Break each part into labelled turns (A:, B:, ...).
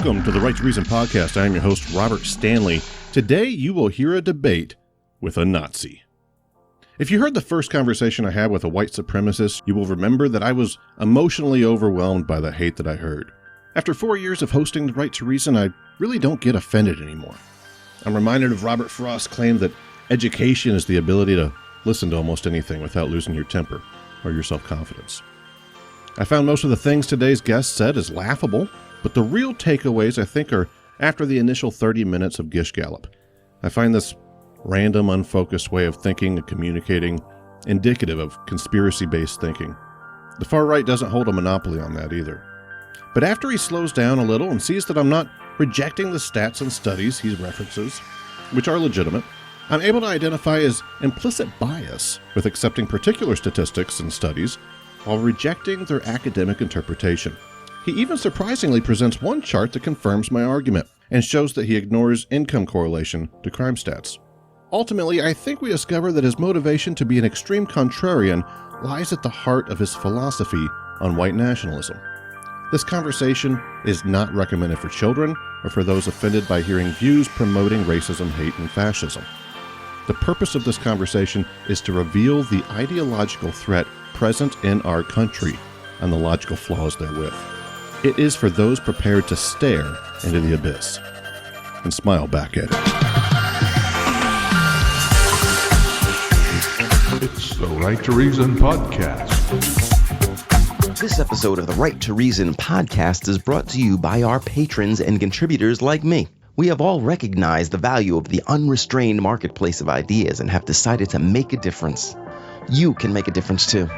A: Welcome to the Right to Reason podcast. I am your host, Robert Stanley. Today, you will hear a debate with a Nazi. If you heard the first conversation I had with a white supremacist, you will remember that I was emotionally overwhelmed by the hate that I heard. After 4 years of hosting the Right to Reason, I really don't get offended anymore. I'm reminded of Robert Frost's claim that education is the ability to listen to almost anything without losing your temper or your self-confidence. I found most of the things today's guest said as laughable, but the real takeaways, I think, are after the initial 30 minutes of Gish Gallop. I find this random, unfocused way of thinking and communicating indicative of conspiracy-based thinking. The far right doesn't hold a monopoly on that either. But after he slows down a little and sees that I'm not rejecting the stats and studies he references, which are legitimate, I'm able to identify his implicit bias with accepting particular statistics and studies while rejecting their academic interpretation. He even surprisingly presents one chart that confirms my argument and shows that he ignores income correlation to crime stats. Ultimately, I think we discover that his motivation to be an extreme contrarian lies at the heart of his philosophy on white nationalism. This conversation is not recommended for children or for those offended by hearing views promoting racism, hate, and fascism. The purpose of this conversation is to reveal the ideological threat present in our country and the logical flaws therewith. It is for those prepared to stare into the abyss and smile back at it.
B: It's the Right to Reason podcast.
C: This episode of the Right to Reason podcast is brought to you by our patrons and contributors like me. We have all recognized the value of the unrestrained marketplace of ideas and have decided to make a difference. You can make a difference too.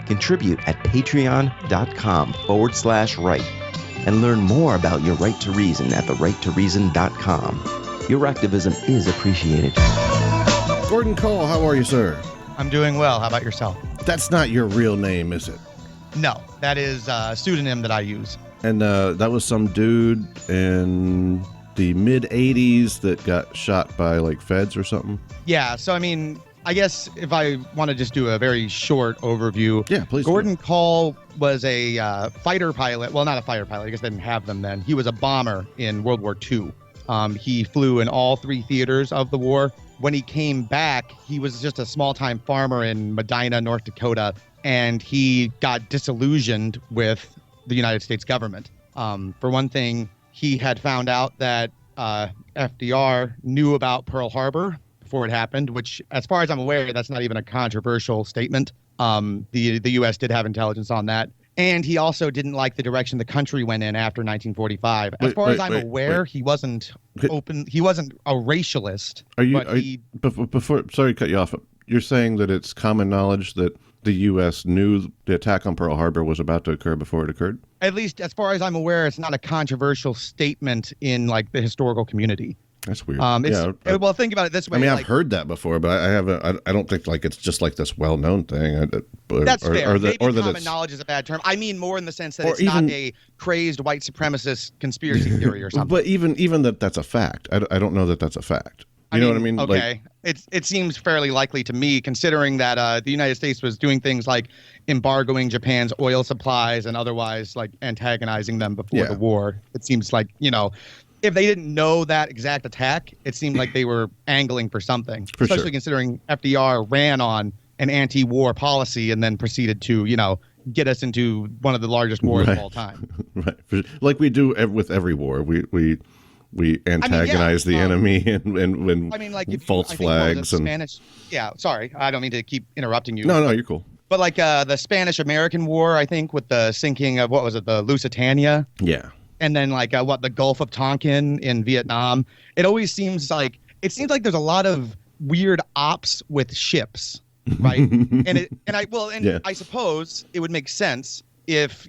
C: Contribute at patreon.com/right and learn more about your right to reason at therighttoreason.com. Your activism is appreciated.
A: Gordon Kahl, how are you, sir?
D: I'm doing well. How about yourself?
A: That's not your real name, is it?
D: No, that is a pseudonym that I use.
A: And that was some dude in the mid-'80s that got shot by, like, feds or something?
D: Yeah, so I mean, I guess if I want to just do a very short overview.
A: Yeah, please.
D: Gordon Kahl was a fighter pilot. Well, not a fighter pilot. I guess they didn't have them then. He was a bomber in World War II. He flew in all three theaters of the war. When he came back, he was just a small-time farmer in Medina, North Dakota, and he got disillusioned with the United States government. For one thing, he had found out that FDR knew about Pearl Harbor before it happened, which, as far as I'm aware, that's not even a controversial statement. The U.S. did have intelligence on that. And he also didn't like the direction the country went in after 1945. As far as I'm aware, he wasn't open. He wasn't a racialist.
A: Before, sorry to cut you off. You're saying that it's common knowledge that the U.S. knew the attack on Pearl Harbor was about to occur before it occurred?
D: At least, as far as I'm aware, it's not a controversial statement in, like, the historical community.
A: That's weird.
D: Well, think about it this way.
A: I mean, I've heard that before, but I haven't. I don't think like it's just like this well-known thing.
D: That's fair. Maybe common knowledge is a bad term. I mean more in the sense that it's not a crazed white supremacist conspiracy theory or something.
A: But even that's a fact. I don't know that that's a fact. You know what I mean?
D: Okay. It seems fairly likely to me, considering that the United States was doing things like embargoing Japan's oil supplies and otherwise like antagonizing them before the war. It seems like, if they didn't know that exact attack, it seemed like they were angling for something, especially considering FDR ran on an anti-war policy and then proceeded to, get us into one of the largest wars of all time.
A: Right. Like we do with every war. We antagonize the enemy and false flags and
D: Spanish. Yeah, sorry, I don't mean to keep interrupting you.
A: No, you're cool.
D: But like the Spanish-American War, I think, with the sinking of the Lusitania.
A: Yeah.
D: And then like the Gulf of Tonkin in Vietnam. It always seems like there's a lot of weird ops with ships, right? I suppose it would make sense if,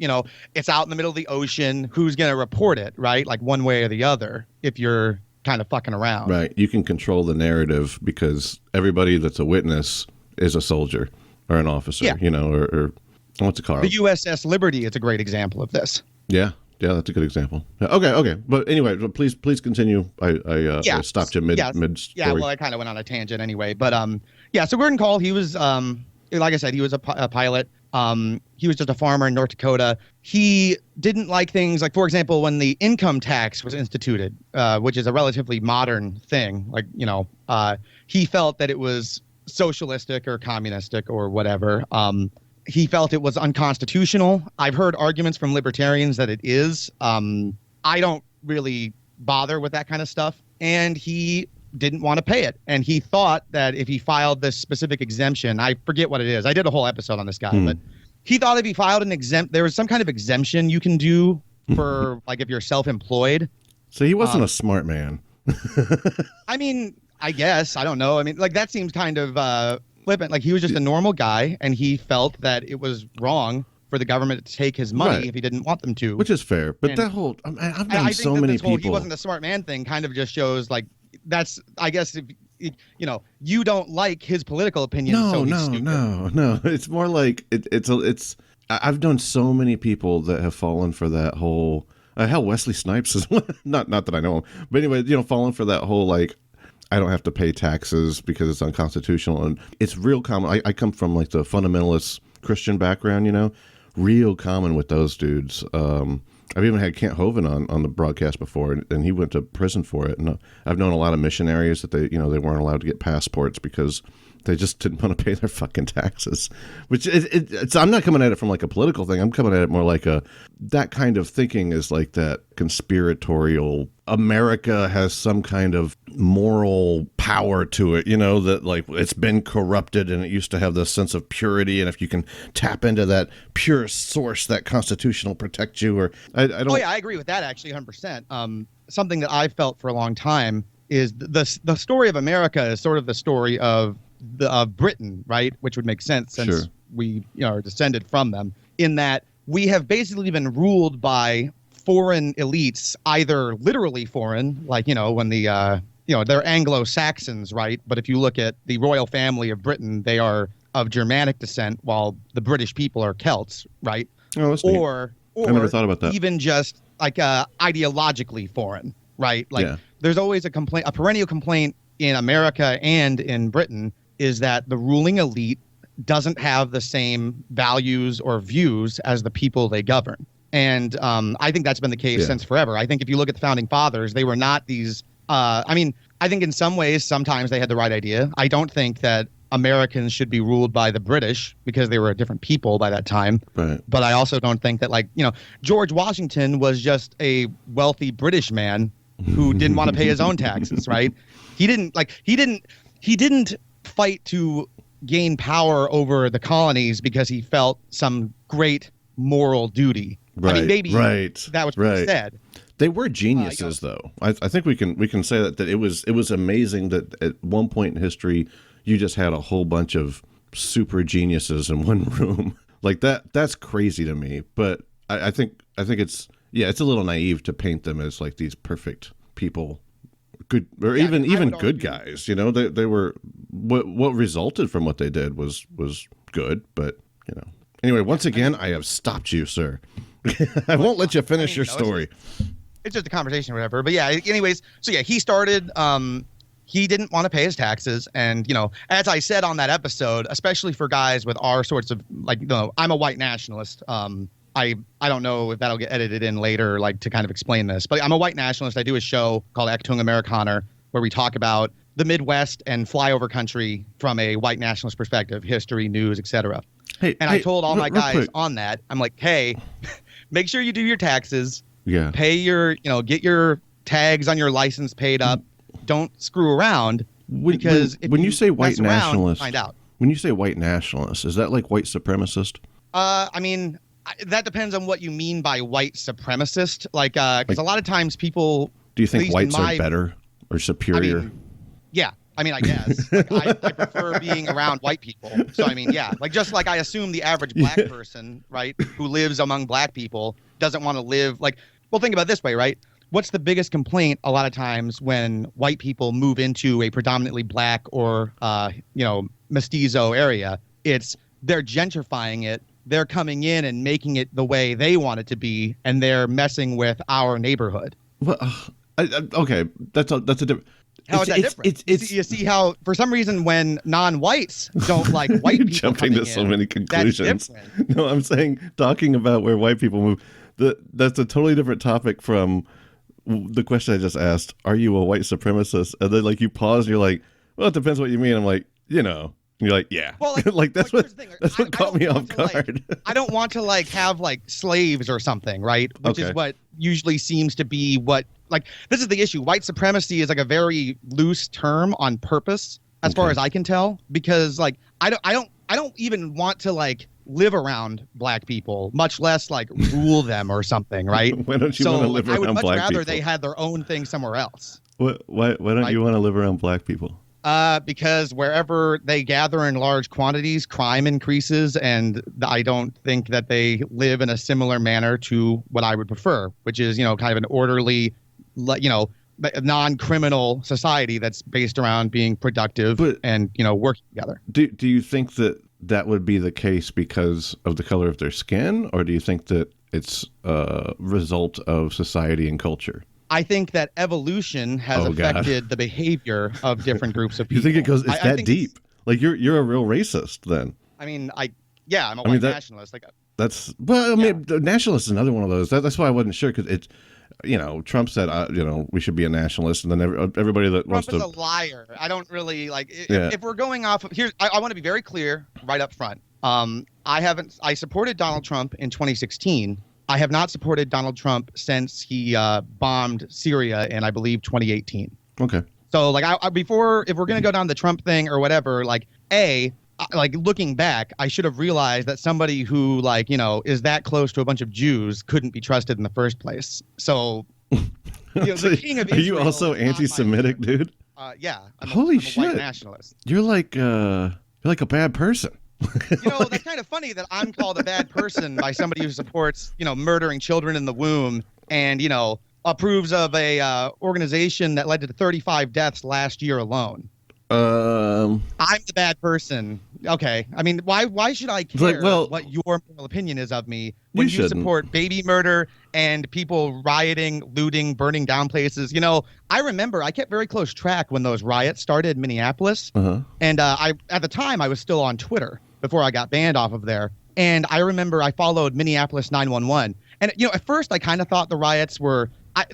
D: it's out in the middle of the ocean, who's going to report it, right? Like one way or the other, if you're kind of fucking around.
A: Right. You can control the narrative because everybody that's a witness is a soldier or an officer, or what's it called?
D: The USS Liberty is a great example of this.
A: Yeah. Yeah, that's a good example. Okay. But anyway, please continue. I stopped you mid story.
D: Yeah, well, I kind of went on a tangent anyway. But so Gordon Kahl, he was, like I said, he was a pilot. He was just a farmer in North Dakota. He didn't like things like, for example, when the income tax was instituted, which is a relatively modern thing. Like, he felt that it was socialistic or communistic or whatever. He felt it was unconstitutional. I've heard arguments from libertarians that it is. I don't really bother with that kind of stuff. And he didn't want to pay it. And he thought that if he filed this specific exemption, I forget what it is. I did a whole episode on this guy, but he thought if he filed there was some kind of exemption you can do for like if you're self-employed.
A: So he wasn't a smart man.
D: I mean, I guess, I don't know. I mean, like that seems kind of flippant. Like he was just a normal guy and he felt that it was wrong for the government to take his money if he didn't want them to.
A: Which is fair. But
D: and
A: that whole, I've known so
D: that
A: many
D: this whole
A: people.
D: He wasn't a smart man thing kind of just shows like, that's, I guess, if you don't like his political opinion.
A: No. It's more like it's. I've known so many people that have fallen for that whole. Hell, Wesley Snipes is not that I know him, but anyway, fallen for that whole like, I don't have to pay taxes because it's unconstitutional, and it's real common. I come from like the fundamentalist Christian background, real common with those dudes. I've even had Kent Hovind on the broadcast before, and he went to prison for it. And I've known a lot of missionaries that they weren't allowed to get passports because they just didn't want to pay their fucking taxes. Which it's I'm not coming at it from like a political thing. I'm coming at it more like that kind of thinking is like that conspiratorial. America has some kind of moral power to it, that like it's been corrupted and it used to have this sense of purity. And if you can tap into that pure source, that Constitution will protect you. Or I don't.
D: Oh yeah, I agree with that actually, 100%. Something that I've felt for a long time is the story of America is sort of the story of Britain, right? Which would make sense since we are descended from them. In that we have basically been ruled by foreign elites, either literally foreign, like when they're Anglo-Saxons, right? But if you look at the royal family of Britain, they are of Germanic descent, while the British people are Celts, right?
A: Oh, that's neat. Or I never thought about that.
D: Even just like ideologically foreign, right? Like there's always a perennial complaint in America and in Britain is that the ruling elite doesn't have the same values or views as the people they govern. And I think that's been the case since forever. I think if you look at the founding fathers, they were not these. I think in some ways, sometimes they had the right idea. I don't think that Americans should be ruled by the British because they were a different people by that time.
A: Right.
D: But I also don't think that George Washington was just a wealthy British man who didn't want to pay his own taxes. Right. He didn't fight to gain power over the colonies because he felt some great moral duty.
A: Right,
D: I mean, maybe that was what he said.
A: They were geniuses, though. I think we can say that it was amazing that at one point in history you just had a whole bunch of super geniuses in one room like that. That's crazy to me. But I think it's a little naive to paint them as like these perfect people, good or even good guys. They were what resulted from what they did was good, but Anyway, once again, I have stopped you, sir. I won't let you finish your story.
D: It's just a conversation or whatever. But yeah, anyways, so yeah, he started, he didn't want to pay his taxes. And, as I said on that episode, especially for guys with our sorts of, I'm a white nationalist. I don't know if that'll get edited in later, to kind of explain this. But I'm a white nationalist. I do a show called Achtung Americaner, where we talk about the Midwest and flyover country from a white nationalist perspective, history, news, etc. I told all my guys on that, I'm like, hey, make sure you do your taxes.
A: Yeah.
D: Pay your, get your tags on your license paid up. Don't screw around. Because
A: when you say white nationalist,
D: find out.
A: When you say white nationalist, is that like white supremacist?
D: That depends on what you mean by white supremacist. Because a lot of times people.
A: Do you think whites are better or superior?
D: I guess I prefer being around white people. So just like I assume the average black person, right, who lives among black people doesn't want to live think about it this way, right? What's the biggest complaint a lot of times when white people move into a predominantly black or mestizo area? It's they're gentrifying it. They're coming in and making it the way they want it to be, and they're messing with our neighborhood.
A: Well, okay, that's a different.
D: How is that different? You see how, for some reason, when non-whites don't like white
A: You're
D: people
A: jumping to
D: coming
A: so
D: in,
A: many conclusions.
D: that's different.
A: No, I'm saying talking about where white people move. That's a totally different topic from the question I just asked. Are you a white supremacist? And then like you pause and you're like, well, it depends what you mean. I'm like, And you're like, yeah.
D: Well,
A: like that's
D: here's
A: what
D: the thing.
A: that's what caught me off guard.
D: I don't want to like have like slaves or something, right? Which
A: Okay.
D: is what usually seems to be what like this is the issue. White supremacy is like a very loose term on purpose, as far as I can tell, because like I don't even want to like live around black people, much less like rule them or something, right?
A: Why don't you want to live
D: I would
A: around
D: much
A: black
D: rather
A: people?
D: they had their own thing somewhere else.
A: Why don't you want to live around black people?
D: Because wherever they gather in large quantities, crime increases, and I don't think that they live in a similar manner to what I would prefer, which is, kind of an orderly, non-criminal society that's based around being productive and, working together.
A: Do you think that would be the case because of the color of their skin, or do you think that it's a result of society and culture?
D: I think that evolution has affected the behavior of different groups of people.
A: You think it goes? It's that deep? Like you're a real racist then?
D: I mean, I'm a white nationalist. Like
A: nationalist is another one of those. That's why I wasn't sure because it's, Trump said, we should be a nationalist, and then everybody that wants to.
D: Trump is a liar. I don't really like. If we're going off of here, I want to be very clear right up front. I supported Donald Trump in 2016. I have not supported Donald Trump since he bombed Syria in, I believe, 2018.
A: Okay.
D: So, like, if we're going to go down the Trump thing or whatever, like, looking back, I should have realized that somebody who, is that close to a bunch of Jews couldn't be trusted in the first place. So, the king of Israel.
A: Are you also anti-Semitic, dude?
D: Yeah.
A: Holy
D: I'm
A: shit.
D: a white nationalist.
A: You're like a bad person.
D: That's kind of funny that I'm called a bad person by somebody who supports, murdering children in the womb and, approves of a organization that led to 35 deaths last year alone. I'm the bad person. Okay. I mean, why should I care what your moral opinion is of me when you support baby murder and people rioting, looting, burning down places? I remember I kept very close track when those riots started in Minneapolis. And at the time I was still on Twitter before I got banned off of there. And I remember I followed Minneapolis 911. And, at first I kind of thought the riots were,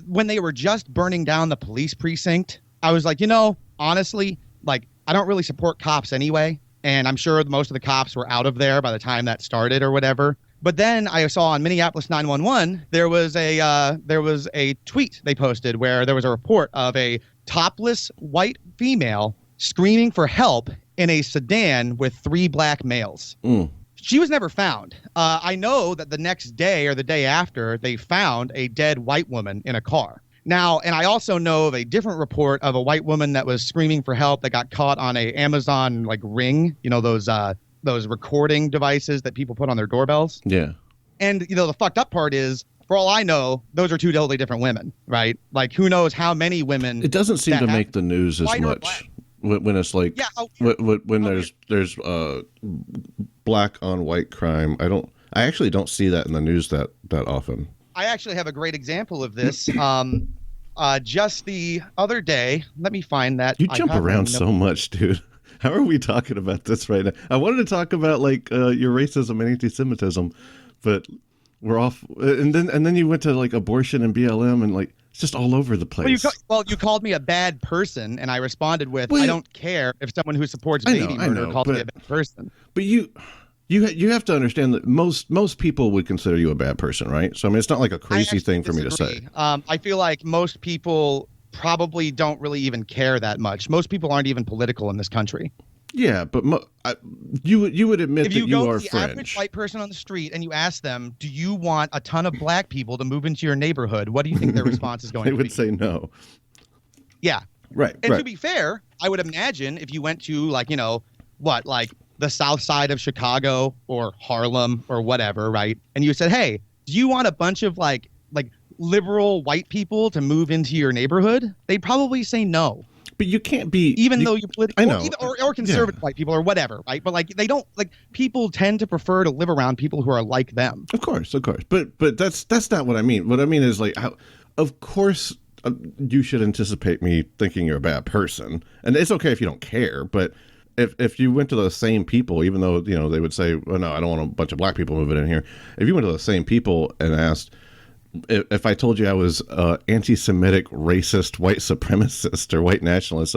D: when they were just burning down the police precinct, I was like, honestly, like, I don't really support cops anyway. And I'm sure most of the cops were out of there by the time that started or whatever. But then I saw on Minneapolis 911, there was a tweet they posted where there was a report of a topless white female screaming for help in a sedan with 3 black males. She was never found. I know that the next day or the day after, they found a dead white woman in a car. Now, and I also know of a different report of a white woman that was screaming for help that got caught on a Amazon Ring, those recording devices that people put on their doorbells.
A: Yeah.
D: And the fucked up part is, for all I know, those are 2 totally different women, right? Like, who knows how many women.
A: It doesn't seem to make the news as much when it's like when there's black on white crime. I actually don't see that in the news that often.
D: I actually have a great example of this. Just the other day, let me find that.
A: You jump around so much, dude. How are we talking about this right now? I wanted to talk about your racism and anti-Semitism, but we're off. And then you went to abortion and BLM and it's just all over the place.
D: Well, you called me a bad person, and I responded with, I don't care if someone who supports baby murder called me a bad person.
A: But you have to understand that most people would consider you a bad person, right? So I mean, it's not like a crazy thing for me to say.
D: I feel like most people probably don't really even care that much. Most people aren't even political in this country.
A: Yeah, but you would admit that you are fringe. If you go to the
D: average white person on the street and you ask them, do you want a ton of black people to move into your neighborhood? What do you think their response is going to be?
A: They would say no.
D: Yeah.
A: Right.
D: And to be fair, I would imagine if you went to the south side of Chicago or Harlem or whatever, right? And you said, hey, do you want a bunch of liberal white people to move into your neighborhood? They'd probably say no.
A: But you can't be,
D: though you're political,
A: I know,
D: or conservative white people or whatever, right? But they don't people tend to prefer to live around people who are like them.
A: Of course. But that's not what I mean. What I mean is of course you should anticipate me thinking you're a bad person. And it's okay if you don't care, but if you went to those same people, even though, they would say, well, no, I don't want a bunch of black people moving in here. If you went to those same people and asked, if I told you I was anti-Semitic, racist, white supremacist, or white nationalist,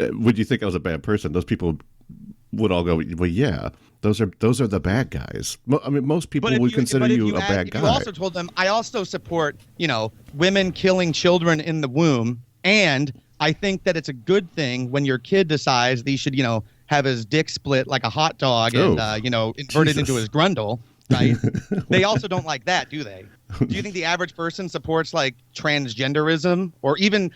A: would you think I was a bad person? Those people would all go, well, yeah, those are the bad guys. I mean, most people would consider you a bad guy.
D: You also told them, I also support, women killing children in the womb, and I think that it's a good thing when your kid decides he should, have his dick split like a hot dog and, invert it into his grundle. Right? They also don't like that, do they? Do you think the average person supports like transgenderism or even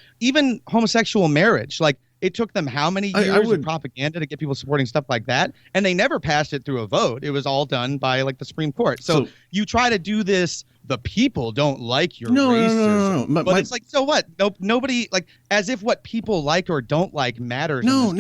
D: homosexual marriage? Like, it took them how many years of propaganda to get people supporting stuff like that? And they never passed it through a vote. It was all done by like the Supreme Court. So you try to do this, the people don't like your racism. No. But it's like, so what? Nobody, like, as if what people like or don't like matters.
A: No.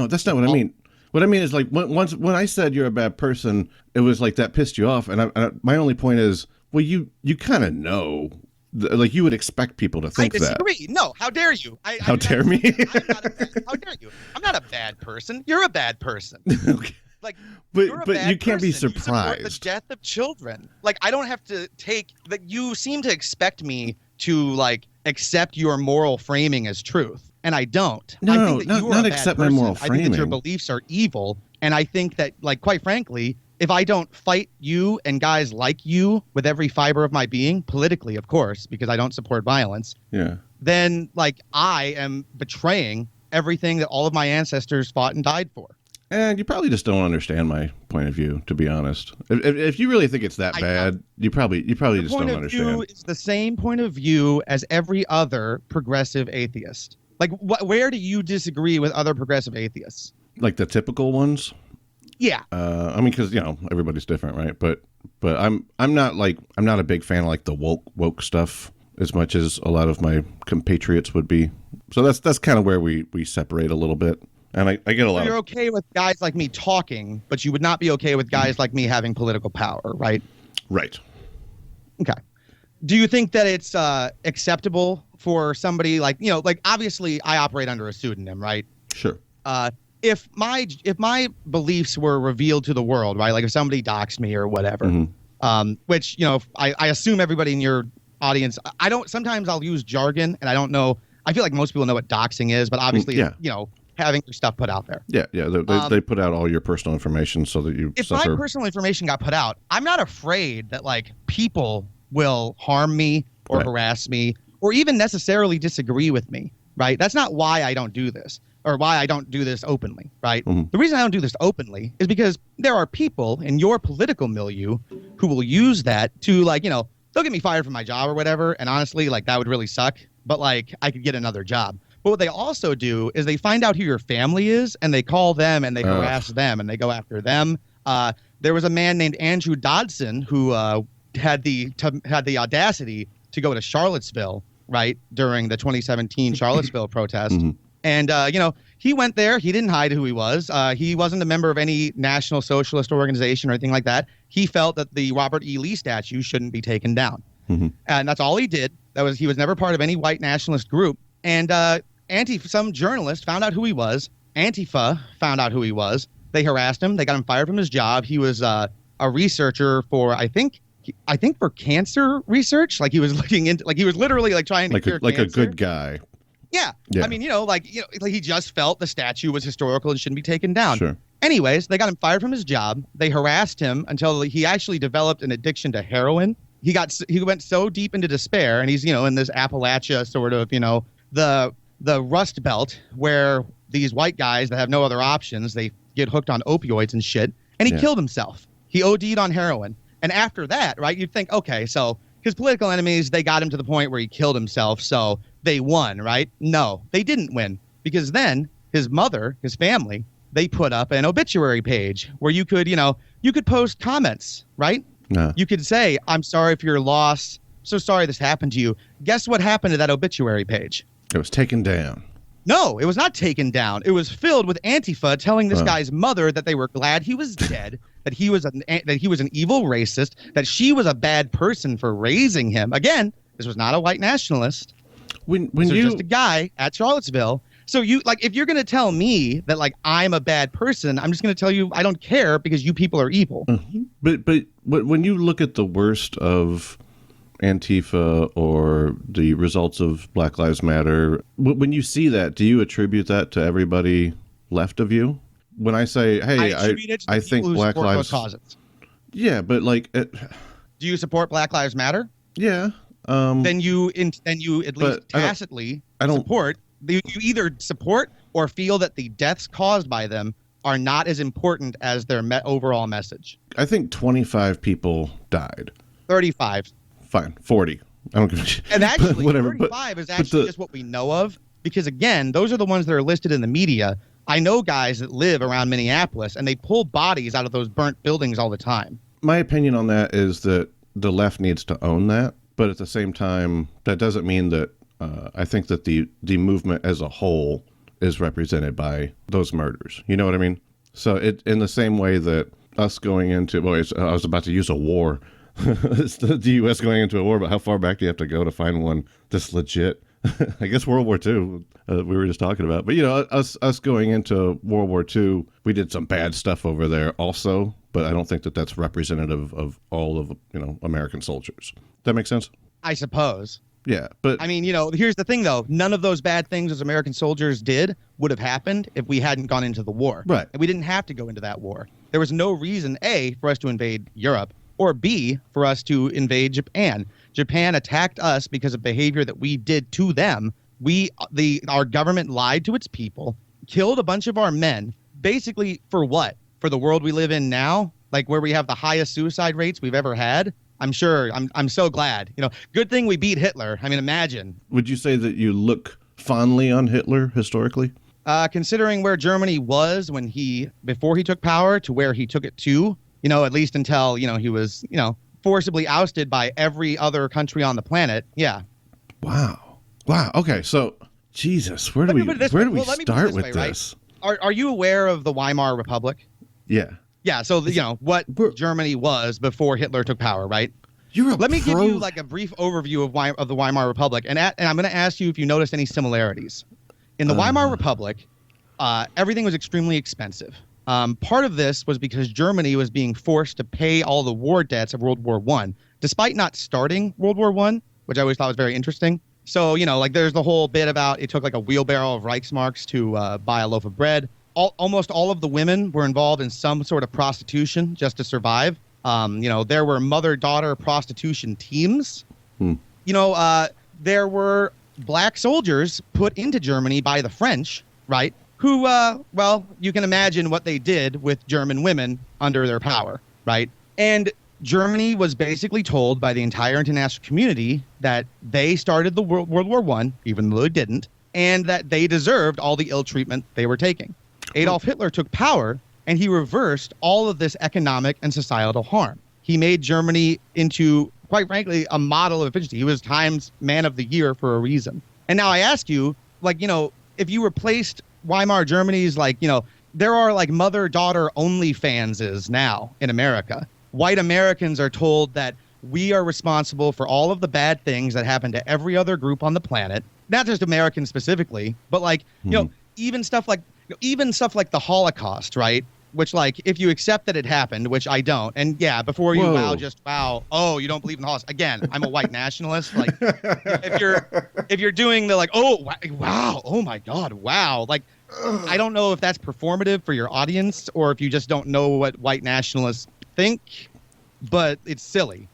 A: That's not what I mean. What I mean is, like, when I said you're a bad person, it was like that pissed you off. And my only point is, well, you kind of know, like, you would expect people to think that.
D: I disagree. No, how dare you?
A: How dare me?
D: How dare you? I'm not a bad person. You're a bad person.
A: Okay.
D: Like,
A: but you can't be surprised.
D: You support the death of children. Like, I don't have to take that. You seem to expect me to like accept your moral framing as truth. And I don't. I think that you are not accept my moral framing. I think that your beliefs are evil. And I think that, like, quite frankly, if I don't fight you and guys like you with every fiber of my being, politically, of course, because I don't support violence, then, like, I am betraying everything that all of my ancestors fought and died for.
A: And you probably just don't understand my point of view, to be honest. If you really think it's that bad, you probably just don't understand.
D: Your point of view is the same point of view as every other progressive atheist. Like, where do you disagree with other progressive atheists?
A: Like the typical ones?
D: Yeah.
A: I mean, because everybody's different, right? But I'm not a big fan of like the woke stuff as much as a lot of my compatriots would be. So that's kind of where we separate a little bit. And I get a lot.
D: You're okay with guys like me talking, but you would not be okay with guys like me having political power, right?
A: Right.
D: Okay. Do you think that it's acceptable for somebody like, like, obviously I operate under a pseudonym, right?
A: Sure.
D: If my beliefs were revealed to the world, right? Like if somebody doxed me or whatever, which, I assume everybody in your audience, sometimes I'll use jargon and I don't know. I feel like most people know what doxing is, but obviously, having your stuff put out there.
A: Yeah. They put out all your personal information so that you
D: If my personal information got put out, I'm not afraid that like people will harm me or harass me or even necessarily disagree with me, right? That's not why I don't do this or why I don't do this openly, right? The reason I don't do this openly is because there are people in your political milieu who will use that to like, they'll get me fired from my job or whatever. And honestly, like that would really suck, but like I could get another job. But what they also do is they find out who your family is and they call them and they harass them and they go after them. There was a man named Andrew Dodson who had the audacity to go to Charlottesville, right, during the 2017 Charlottesville protest. And, he went there. He didn't hide who he was. He wasn't a member of any national socialist organization or anything like that. He felt that the Robert E. Lee statue shouldn't be taken down. And that's all he did. He was never part of any white nationalist group. And some journalist found out who he was. Antifa found out who he was. They harassed him. They got him fired from his job. He was a researcher for, I think for cancer research. Like he was looking into, like he was literally like trying to cure cancer.
A: Like a good guy.
D: Yeah. I mean, like he just felt the statue was historical and shouldn't be taken down.
A: Sure.
D: Anyways, they got him fired from his job. They harassed him until he actually developed an addiction to heroin. He went so deep into despair, and he's, in this Appalachia sort of, the Rust Belt where these white guys that have no other options, they get hooked on opioids and shit. And he killed himself. He OD'd on heroin. And after that, right, you'd think, okay, so his political enemies, they got him to the point where he killed himself. So they won, right? No, they didn't win, because then his mother, his family, they put up an obituary page where you could post comments, right?
A: No.
D: You could say, I'm sorry for your loss. So sorry this happened to you. Guess what happened to that obituary page?
A: It was taken down.
D: No, it was not taken down. It was filled with Antifa telling this guy's mother that they were glad he was dead, that he was an evil racist, that she was a bad person for raising him. Again, this was not a white nationalist.
A: When
D: There's
A: you
D: just a guy at Charlottesville. So you like, if you're going to tell me that like I'm a bad person, I'm just going to tell you I don't care because you people are evil.
A: but when you look at the worst of Antifa or the results of Black Lives Matter, when you see that, do you attribute that to everybody left of you? When I say, hey, I think Black Lives
D: causes.
A: Yeah, but like,
D: do you support Black Lives Matter?
A: Yeah.
D: Then you at least tacitly support. You either support or feel that the deaths caused by them are not as important as their overall message.
A: I think 25 people died.
D: 35.
A: Fine, 40. I don't give a shit.
D: And actually,
A: whatever.
D: 35 is actually just what we know of. Because again, those are the ones that are listed in the media. I know guys that live around Minneapolis, and they pull bodies out of those burnt buildings all the time.
A: My opinion on that is that the left needs to own that. But at the same time, that doesn't mean that I think that the movement as a whole is represented by those murders. You know what I mean? So it in the same way that us going into, I was about to use a war. It's the U.S. going into a war, but how far back do you have to go to find one that's legit? I guess World War II, we were just talking about. But, you know, us going into World War II, we did some bad stuff over there also, but I don't think that that's representative of all of, you know, American soldiers. That make sense?
D: I suppose.
A: Yeah, but...
D: I mean, you know, here's the thing, though. None of those bad things as American soldiers did would have happened if we hadn't gone into the war.
A: Right.
D: And we didn't have to go into that war. There was no reason, A, for us to invade Europe, or B, for us to invade Japan. Japan attacked us because of behavior that we did to them. Our government lied to its people, killed a bunch of our men, basically for what? For the world we live in now? Like where we have the highest suicide rates we've ever had? I'm sure. I'm so glad. You know, good thing we beat Hitler. I mean, imagine.
A: Would you say that you look fondly on Hitler historically?
D: Considering where Germany was before he took power to where he took it to, you know, at least until, you know, he was, you know, forcibly ousted by every other country on the planet. Yeah.
A: Wow. Okay. So, Jesus, where do we start with this?
D: Right? Are you aware of the Weimar Republic?
A: Yeah.
D: Yeah. So, you know, what Germany was before Hitler took power, right? Let me give you like a brief overview of the Weimar Republic. And I'm going to ask you if you noticed any similarities. In the Weimar Republic, everything was extremely expensive. Part of this was because Germany was being forced to pay all the war debts of World War I, despite not starting World War I, which I always thought was very interesting. So, you know, like there's the whole bit about it took like a wheelbarrow of Reichsmarks to buy a loaf of bread. Almost all of the women were involved in some sort of prostitution just to survive. You know, there were mother-daughter prostitution teams. You know, there were black soldiers put into Germany by the French, right? Who, well, you can imagine what they did with German women under their power, right? And Germany was basically told by the entire international community that they started the World War I, even though they didn't, and that they deserved all the ill treatment they were taking. Adolf Hitler took power, and he reversed all of this economic and societal harm. He made Germany into, quite frankly, a model of efficiency. He was Times Man of the Year for a reason. And now I ask you, like, you know, if you replaced Weimar Germany's, like, you know, there are like mother-daughter OnlyFanses now in America. White Americans are told that we are responsible for all of the bad things that happen to every other group on the planet, not just Americans specifically, but like, you know, even stuff like the Holocaust, right? Which, like, if you accept that it happened, which I don't, and yeah, before you oh, you don't believe in the Holocaust. Again, I'm a white nationalist. Like, if you're doing the like, oh wow, oh my God, wow, like, I don't know if that's performative for your audience or if you just don't know what white nationalists think, but it's silly.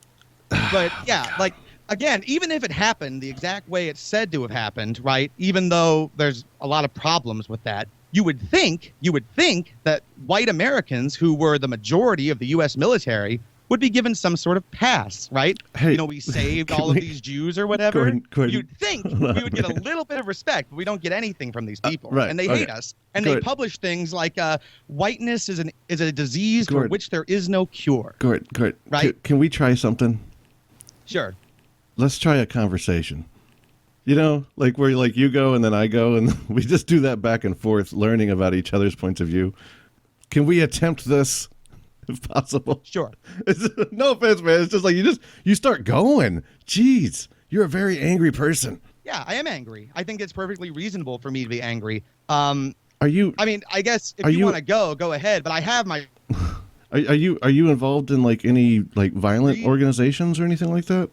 D: But yeah, like, again, even if it happened the exact way it's said to have happened, right? Even though there's a lot of problems with that. You would think that white Americans, who were the majority of the U.S. military, would be given some sort of pass, right?
A: Hey,
D: you know, we saved all of these Jews or whatever.
A: Gordon,
D: You'd think we would get a little bit of respect, but we don't get anything from these people,
A: right,
D: and they hate us. And they publish things like whiteness is a disease for which there is no cure.
A: Good.
D: Right?
A: Can we try something?
D: Sure.
A: Let's try a conversation. You know, like where like you go and then I go and we just do that back and forth, learning about each other's points of view. Can we attempt this if possible?
D: Sure.
A: No offense, man. It's just like you start going. Jeez, you're a very angry person.
D: Yeah, I am angry. I think it's perfectly reasonable for me to be angry.
A: Are you?
D: I mean, I guess if you want to go ahead. But I have my.
A: Are you involved in like any like violent organizations or anything like that?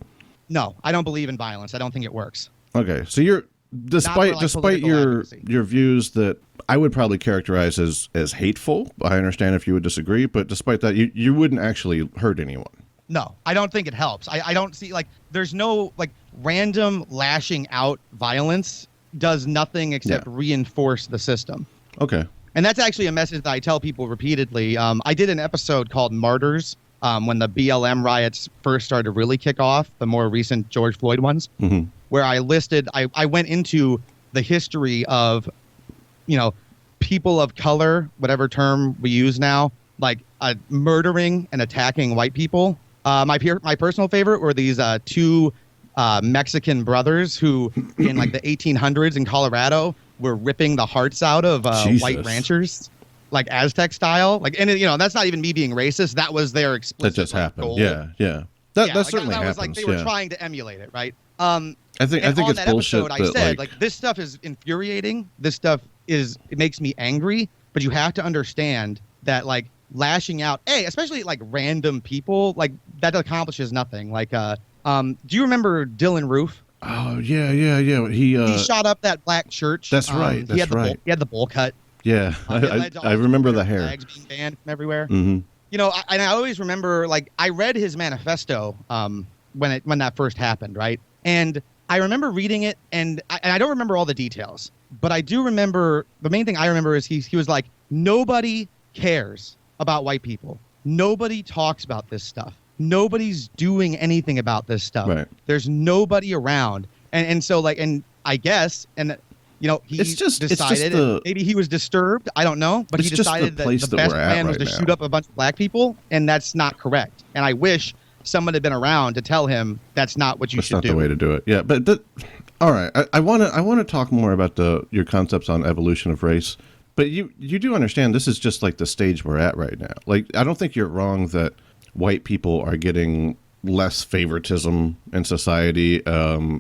D: No, I don't believe in violence. I don't think it works.
A: Okay, so you're despite your
D: advocacy.
A: your views that I would probably characterize as hateful. I understand if you would disagree, but despite that, you wouldn't actually hurt anyone.
D: No, I don't think it helps. I don't see there's no random lashing out violence does nothing except reinforce the system.
A: Okay.
D: And that's actually a message that I tell people repeatedly. I did an episode called Martyrs when the BLM riots first started to really kick off, the more recent George Floyd ones, where I went into the history of, people of color, whatever term we use now, murdering and attacking white people. My personal favorite were these two Mexican brothers who in the 1800s in Colorado were ripping the hearts out of white ranchers, Aztec style. And that's not even me being racist. That was their explicit.
A: That just happened.
D: Goal.
A: Yeah. That certainly happens.
D: That was they were trying to emulate it, right?
A: I think it's bullshit.
D: I said this stuff is infuriating. This stuff it makes me angry. But you have to understand that lashing out, especially random people, that accomplishes nothing. Do you remember Dylan Roof?
A: Oh yeah. He shot
D: up that black church.
A: That's right.
D: He had the bowl cut.
A: Yeah, I remember the hair.
D: Flags being banned from everywhere.
A: Mm-hmm.
D: I always remember I read his manifesto when that first happened, right? And I remember reading it, and I don't remember all the details, but I do remember the main thing I remember is he was like, nobody cares about white people. Nobody talks about this stuff. Nobody's doing anything about this stuff.
A: Right.
D: There's nobody around. And so I guess, and he decided maybe he was disturbed. I don't know, but he decided that the best plan was to shoot up a bunch of black people, and that's not correct. And I wish someone had been around to tell him that's not what you should do.
A: That's not the way to do it. Yeah, but all right. I want to talk more about your concepts on evolution of race. But you do understand this is just the stage we're at right now. I don't think you're wrong that white people are getting less favoritism in society,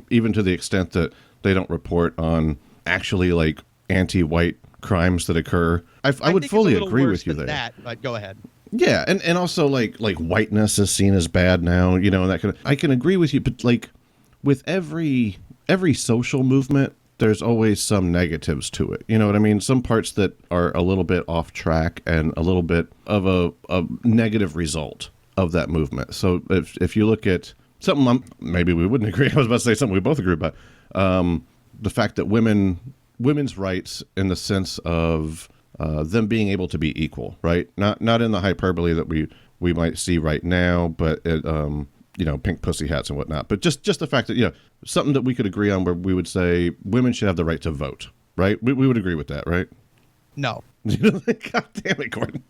A: even to the extent that they don't report on actually anti-white crimes that occur. I would fully agree with you there.
D: But go ahead.
A: Yeah, and also whiteness is seen as bad now, and that kind of. I can agree with you, but with every social movement, there's always some negatives to it. You know what I mean? Some parts that are a little bit off track and a little bit of a negative result of that movement. So if you look at something, maybe we wouldn't agree. I was about to say something we both agree about. The fact that women's rights in the sense of them being able to be equal, right? Not in the hyperbole that we might see right now, but pink pussy hats and whatnot. But just the fact that something that we could agree on, where we would say women should have the right to vote, right? We would agree with that, right?
D: No.
A: God damn it, Gordon.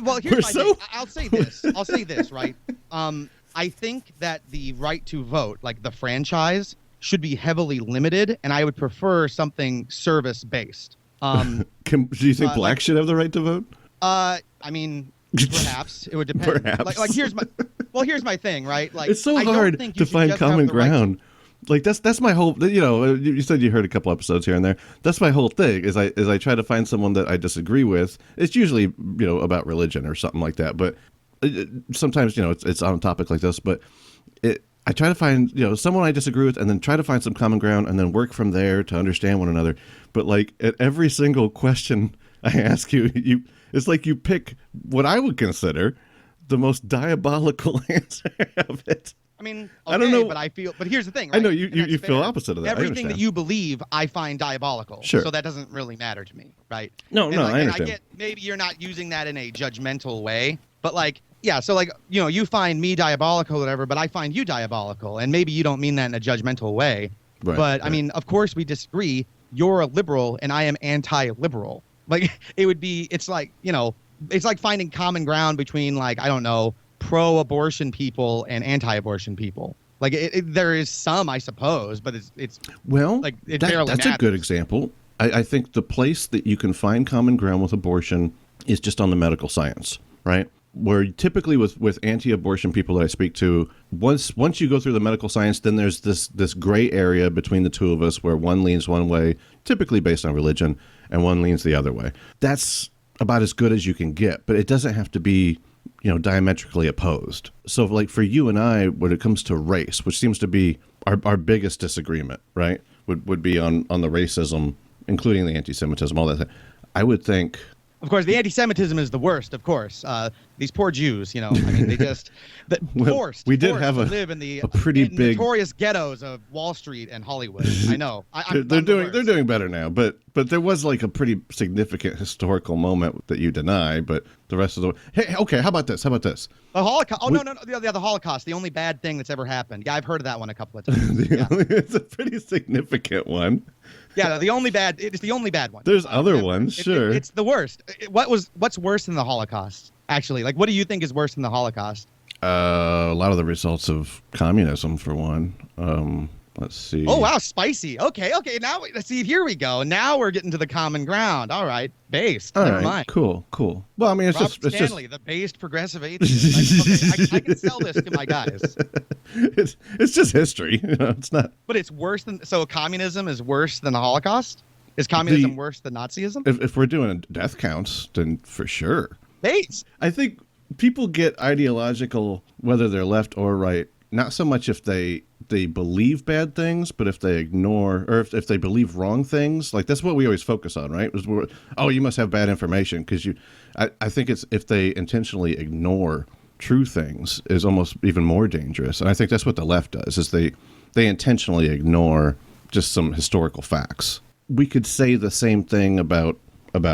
D: Well, here's my thing. I'll say this, right? I think that the right to vote, the franchise, should be heavily limited, and I would prefer something service-based. Do
A: you think blacks should have the right to vote?
D: I mean, perhaps it would depend.
A: Perhaps.
D: Here's my thing, right?
A: It's so hard to find common ground. That's my whole. You said you heard a couple episodes here and there. That's my whole thing. Is I try to find someone that I disagree with. It's usually about religion or something like that. But sometimes it's on a topic like this. But I try to find someone I disagree with, and then try to find some common ground, and then work from there to understand one another. But at every single question I ask you, it's you pick what I would consider the most diabolical answer of it.
D: I mean,
A: I don't know,
D: but here's the thing, right?
A: I know you feel opposite of that.
D: Everything that you believe, I find diabolical.
A: Sure.
D: So that doesn't really matter to me, right?
A: No, I understand.
D: And I get maybe you're not using that in a judgmental way, but yeah, so you find me diabolical or whatever, but I find you diabolical, and maybe you don't mean that in a judgmental way.
A: Right,
D: but I mean, of course we disagree. You're a liberal and I am anti-liberal. It's like finding common ground between I don't know, pro-abortion people and anti-abortion people. There is some, I suppose, but it's
A: well,
D: it barely
A: that's
D: matters.
A: A good example. I think the place that you can find common ground with abortion is just on the medical science, right? where typically with anti-abortion people that I speak to, once you go through the medical science, then there's this gray area between the two of us where one leans one way, typically based on religion, and one leans the other way. That's about as good as you can get, but it doesn't have to be, diametrically opposed. So like for you and I, when it comes to race, which seems to be our biggest disagreement, right, would be on the racism, including the anti-Semitism, all that. I would think.
D: Of course, the anti-Semitism is the worst, of course. These poor Jews, they just forced
A: we did
D: forced
A: have
D: to live in
A: a pretty big
D: notorious ghettos of Wall Street and Hollywood. I know.
A: They're doing better now, but there was like a pretty significant historical moment that you deny, but the rest of the hey, okay, how about this?
D: The Holocaust. Oh, no, the Holocaust, the only bad thing that's ever happened. Yeah, I've heard of that one a couple of times.
A: It's a pretty significant one.
D: Yeah, it's the only bad one.
A: There's other ones, sure.
D: It's the worst. What's worse than the Holocaust? Actually, like, what do you think is worse than the Holocaust?
A: A lot of the results of communism, for one. Let's see.
D: Oh, wow, spicy. Okay. Now, see, here we go. Now we're getting to the common ground. All right, based.
A: All
D: Never
A: right,
D: mind.
A: Cool. Well, I mean,
D: Robert Stanley, the based progressive atheist. I can sell this to my guys.
A: It's just history. It's not.
D: But it's worse than. So communism is worse than the Holocaust? Is communism worse than Nazism?
A: If we're doing death counts, then for sure.
D: Based.
A: I think people get ideological, whether they're left or right, not so much if they believe bad things, but if they ignore or if they believe wrong things. Like that's what we always focus on, right? You must have bad information because I think it's if they intentionally ignore true things is almost even more dangerous. And I think that's what the left does is they intentionally ignore just some historical facts. We could say the same thing about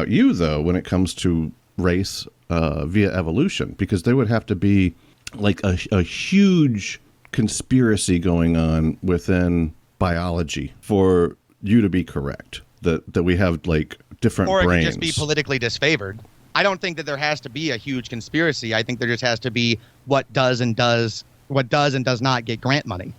A: you though when it comes to race via evolution, because there would have to be like a huge conspiracy going on within biology for you to be correct that we have like different brains.
D: Or it could just be politically disfavored. I don't think that there has to be a huge conspiracy. I think there just has to be what does and does not get grant money.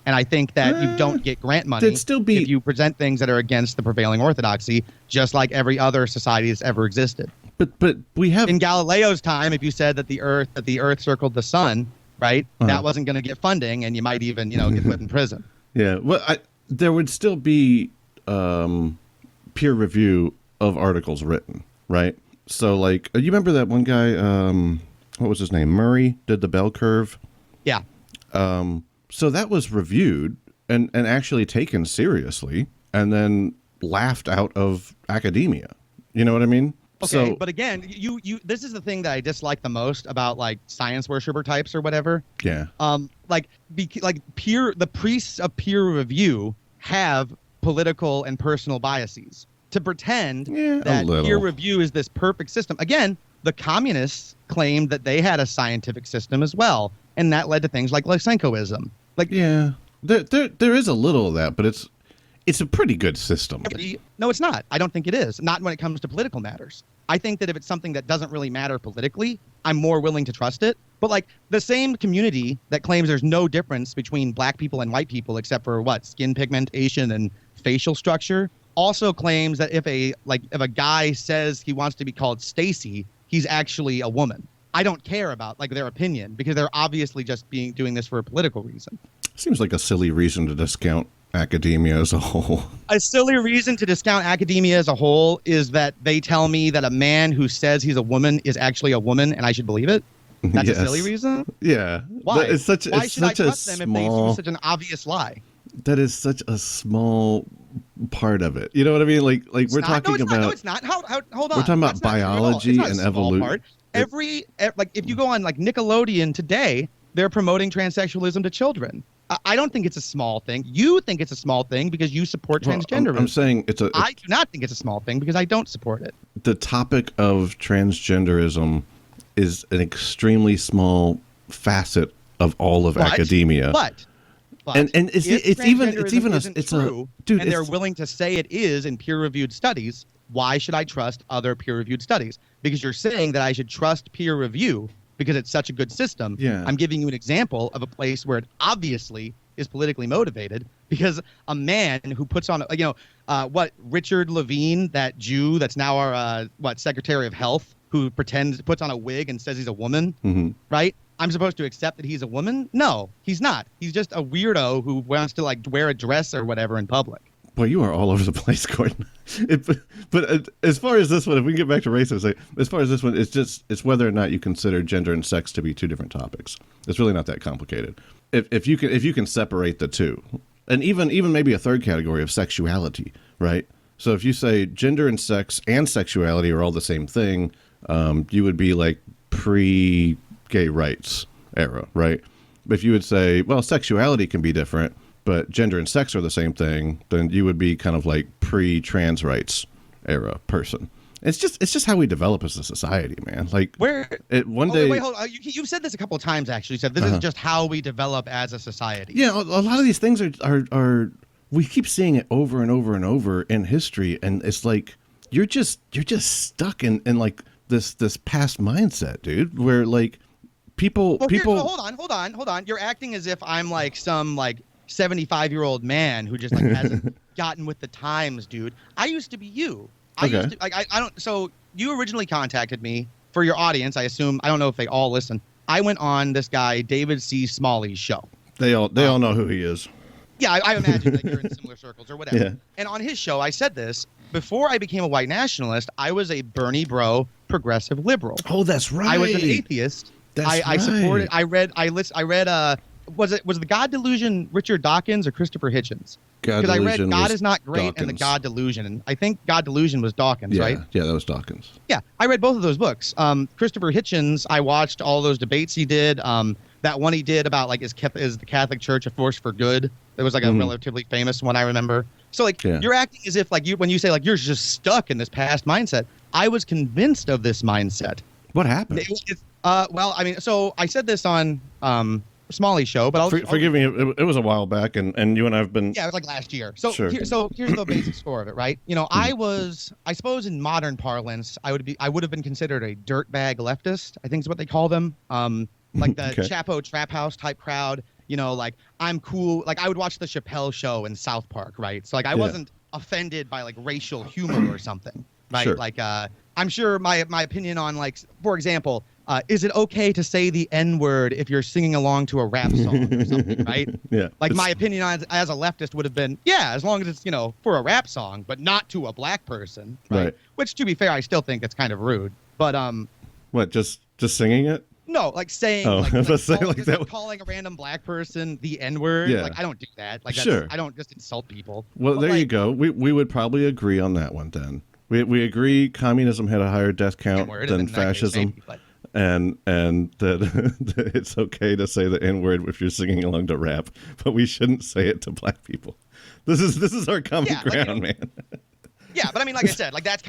D: And I think that you don't get grant money if you present things that are against the prevailing orthodoxy, just like every other society that's ever existed.
A: But we have
D: in Galileo's time, if you said that the Earth circled the sun, right, that wasn't going to get funding, and you might even get put in prison. Yeah,
A: well, there would still be peer review of articles written, right? So, like, you remember that one guy? What was his name? Murray did the bell curve.
D: Yeah.
A: So that was reviewed and actually taken seriously, and then laughed out of academia. You know what I mean?
D: Okay, but again, you this is the thing that I dislike the most about like science worshiper types or whatever.
A: Yeah.
D: The priests of peer review have political and personal biases. To pretend that peer review is this perfect system. Again, the communists claimed that they had a scientific system as well, and that led to things like Lysenkoism.
A: There is a little of that, but it's a pretty good system.
D: No, it's not. I don't think it is. Not when it comes to political matters. I think that if it's something that doesn't really matter politically, I'm more willing to trust it. But like the same community that claims there's no difference between black people and white people except for skin pigmentation and facial structure, also claims that if a guy says he wants to be called Stacy, he's actually a woman. I don't care about their opinion because they're obviously just doing this for a political reason.
A: Seems like a silly reason to discount academia as a whole.
D: A silly reason to discount academia as a whole is that they tell me that a man who says he's a woman is actually a woman, and I should believe it. That's a silly reason?
A: Yeah.
D: Why?
A: Why
D: should I trust them if they do such an obvious lie?
A: That is such a small part of it. You know what I mean? Like we're talking about.
D: No, it's not. Hold on.
A: We're talking about biology and evolution.
D: If you go on Nickelodeon today, they're promoting transsexualism to children. I don't think it's a small thing. You think it's a small thing because you support transgenderism.
A: I'm saying
D: I do not think it's a small thing because I don't support it.
A: The topic of transgenderism is an extremely small facet of all of academia.
D: But
A: and it's
D: true, dude, and they're willing to say it is in peer-reviewed studies. Why should I trust other peer-reviewed studies? Because you're saying that I should trust peer review because it's such a good system.
A: Yeah.
D: I'm giving you an example of a place where it obviously is politically motivated because a man who puts on, Richard Levine, that Jew that's now our, Secretary of Health, who puts on a wig and says he's a woman,
A: Mm-hmm.
D: right? I'm supposed to accept that he's a woman? No, he's not. He's just a weirdo who wants to like wear a dress or whatever in public.
A: Boy, you are all over the place, Gordon. But as far as this one, if we can get back to racism, as far as this one, it's whether or not you consider gender and sex to be two different topics. It's really not that complicated. If you can separate the two, and even maybe a third category of sexuality, right? So if you say gender and sex and sexuality are all the same thing, you would be like pre-gay rights era, right? But if you would say, well, sexuality can be different, but gender and sex are the same thing, then you would be kind of like pre-trans rights era person. It's just how we develop as a society, man. Like
D: where
A: one day.
D: Wait, hold on. You've said this a couple of times actually. You said this is just how we develop as a society.
A: Yeah, a lot of these things are we keep seeing it over and over and over in history, and it's like you're just stuck in like this past mindset, dude, where like people.
D: Hold on. You're acting as if I'm like some like 75-year-old man who just like hasn't gotten with the times, dude. I used to be you. I used to, like I don't. So you originally contacted me for your audience. I assume, I don't know if they all listen. I went on this guy David C. Smalley's show.
A: They all know who he is.
D: Yeah, I imagine that you're in similar circles or whatever.
A: Yeah.
D: And on his show, I said this before I became a white nationalist. I was a Bernie bro, progressive liberal.
A: Oh, that's right.
D: I was an atheist. I supported. I read. Was the God Delusion Richard Dawkins or Christopher Hitchens? Because I read God is Not Great
A: Dawkins.
D: and the God Delusion. And I think God Delusion was Dawkins, right?
A: Yeah, that was Dawkins.
D: Yeah, I read both of those books. Christopher Hitchens, I watched all those debates he did. That one he did about like is the Catholic Church a force for good? It was like a relatively famous one, I remember. So like you're acting as if like when you say like you're just stuck in this past mindset. I was convinced of this mindset.
A: What happened?
D: Well, I mean, so I said this on Smalley show, but
A: forgive me. It was a while back, and you and I've been.
D: Yeah, it was like last year. So
A: sure.
D: Here's the basic score of it, right? You know, I suppose in modern parlance, I would have been considered a dirtbag leftist. I think is what they call them. Like the Chapo Trap House type crowd. You know, like I'm cool. Like I would watch the Chappelle show in South Park, right? So like I wasn't offended by like racial humor or something, right?
A: Sure.
D: Like I'm sure my opinion on like, for example. Is it okay to say the N-word if you're singing along to a rap song or something, right?
A: Yeah.
D: Like my opinion on as a leftist would have been, yeah, as long as it's, you know, for a rap song, but not to a black person, right? Which, to be fair, I still think it's kind of rude. But
A: what? Just singing it?
D: No, like saying, calling a random black person the N-word.
A: Yeah.
D: Like I don't do that. Like
A: sure.
D: I don't just insult people.
A: Well,
D: but
A: there
D: like,
A: you go. We would probably agree on that one then. We agree communism had a higher death count than fascism. And that it's okay to say the N-word if you're singing along to rap, but we shouldn't say it to black people. This is our common ground, man.
D: Yeah, but I mean, like I said, like that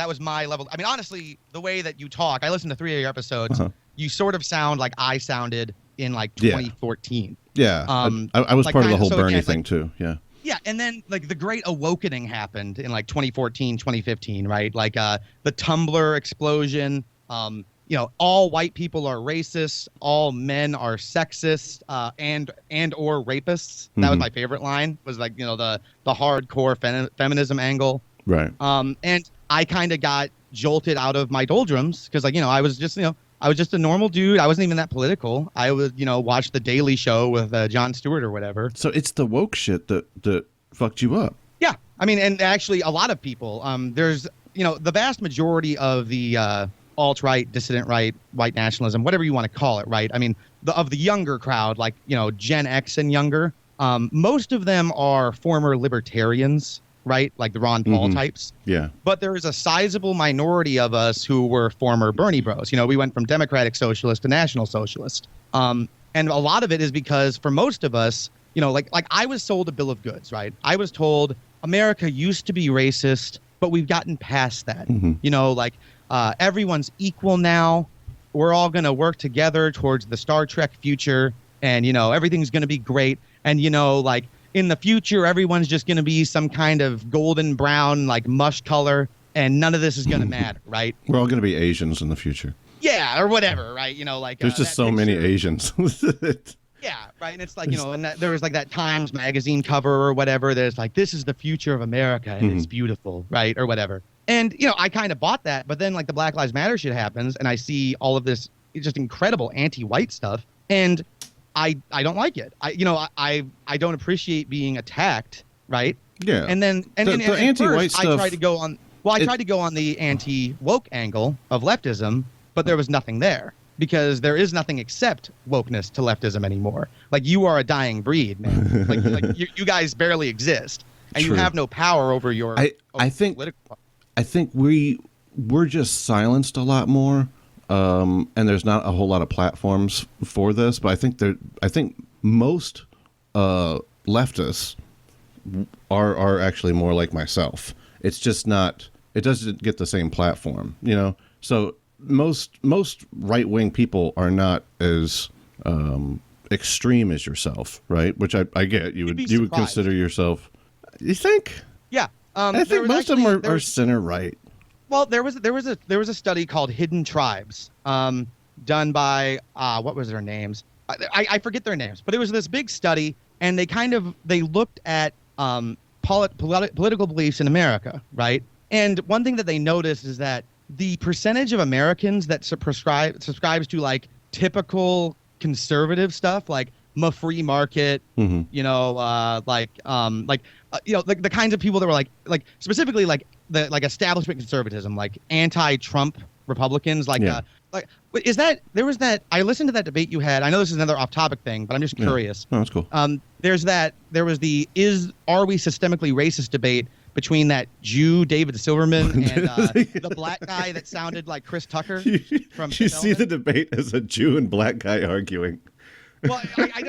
D: was my level. I mean, honestly, the way that you talk, I listened to 3 of your episodes. You sort of sound like I sounded in like 2014.
A: Yeah, I was
D: like
A: part of the whole Bernie
D: again,
A: thing
D: like,
A: too. Yeah.
D: Yeah, and then like the Great Awakening happened in like 2014, 2015, right? Like the Tumblr explosion. You know, all white people are racist, all men are sexist, and or rapists. That was my favorite line. Was like, you know, the hardcore feminism angle.
A: Right.
D: And I kind of got jolted out of my doldrums because, like, you know, I was just a normal dude. I wasn't even that political. I would, you know, watch The Daily Show with Jon Stewart or whatever.
A: So it's the woke shit that fucked you up.
D: Yeah, I mean, and actually, a lot of people. There's, you know, the vast majority of the alt-right, dissident right, white nationalism, whatever you want to call it, right? I mean, of the younger crowd, like, you know, Gen X and younger, most of them are former libertarians, right? Like the Ron Paul types.
A: Yeah.
D: But there is a sizable minority of us who were former Bernie bros. You know, we went from democratic socialist to national socialist. And a lot of it is because for most of us, you know, like I was sold a bill of goods, right? I was told America used to be racist, but we've gotten past that. You know, like, everyone's equal now. We're all going to work together towards the Star Trek future. And, you know, everything's going to be great. And, you know, like in the future, everyone's just going to be some kind of golden brown, like mush color. And none of this is going to matter, right?
A: We're all going to be Asians in the future.
D: Yeah, or whatever, right? You know, like
A: there's just so many Asians.
D: Yeah, right. And it's like, you know, and there was like that Times magazine cover or whatever. There's like, this is the future of America and it's beautiful, right? Or whatever. And, you know, I kind of bought that, but then like the Black Lives Matter shit happens and I see all of this just incredible anti-white stuff, and I don't like it. I don't appreciate being attacked, right?
A: Yeah.
D: And then
A: the anti-white stuff.
D: I tried to go on the anti-woke angle of leftism, but there was nothing there because there is nothing except wokeness to leftism anymore. Like, you are a dying breed, man. like you guys barely exist, and
A: True.
D: you have no power over your.
A: I think we're just silenced a lot more, and there's not a whole lot of platforms for this. But I think most leftists are actually more like myself. It's just not. It doesn't get the same platform, you know. So most right-wing people are not as extreme as yourself, right? Which I get. You would consider yourself. You think?
D: Yeah.
A: I think most of them are center right.
D: Well, there was a study called Hidden Tribes, done by what was their names? I forget their names, but it was this big study, and they looked at political beliefs in America, right? And one thing that they noticed is that the percentage of Americans that subscribes to like typical conservative stuff, like free market,
A: Mm-hmm.
D: you know, the kinds of people that were like specifically like the establishment conservatism, like anti-Trump Republicans, there was that. I listened to that debate you had. I know this is another off-topic thing, but I'm just curious.
A: Oh, that's cool.
D: There was are we systemically racist debate between that Jew David Silverman and the black guy that sounded like Chris Tucker from.
A: You see the debate as a Jew and black guy arguing.
D: Well, I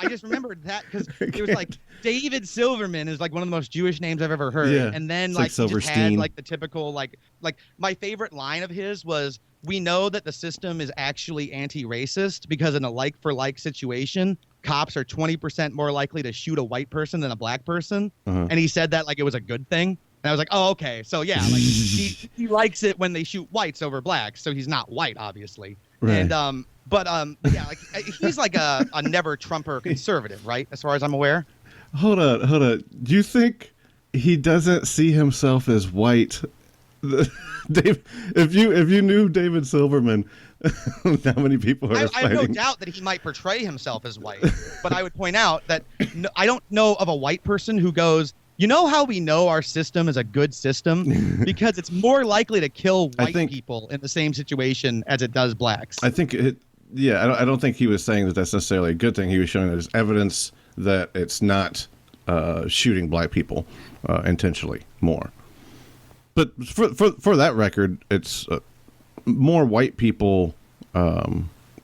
D: just remembered that because it was like David Silverman is like one of the most Jewish names I've ever heard.
A: Yeah,
D: and then
A: it's
D: like he just had
A: Silverstein.
D: like the typical like my favorite line of his was, "We know that the system is actually anti-racist because in a like for like situation, cops are 20% more likely to shoot a white person than a black person."
A: Uh-huh.
D: And he said that like it was a good thing. And I was like, oh, okay. So yeah, like he likes it when they shoot whites over blacks. So he's not white, obviously.
A: Right.
D: And but yeah, like he's like a never Trumper conservative, right? As far as I'm aware.
A: Hold on. Do you think he doesn't see himself as white? Dave, if you knew David Silverman, how many people are
D: I have no
A: fighting?
D: doubt that he might portray himself as white, but I would point out that I don't know of a white person who goes, you know how we know our system is a good system? Because it's more likely to kill white people in the same situation as it does blacks.
A: I think I don't think he was saying that that's necessarily a good thing. He was showing that as evidence that it's not shooting black people intentionally more. But for that record, it's more white people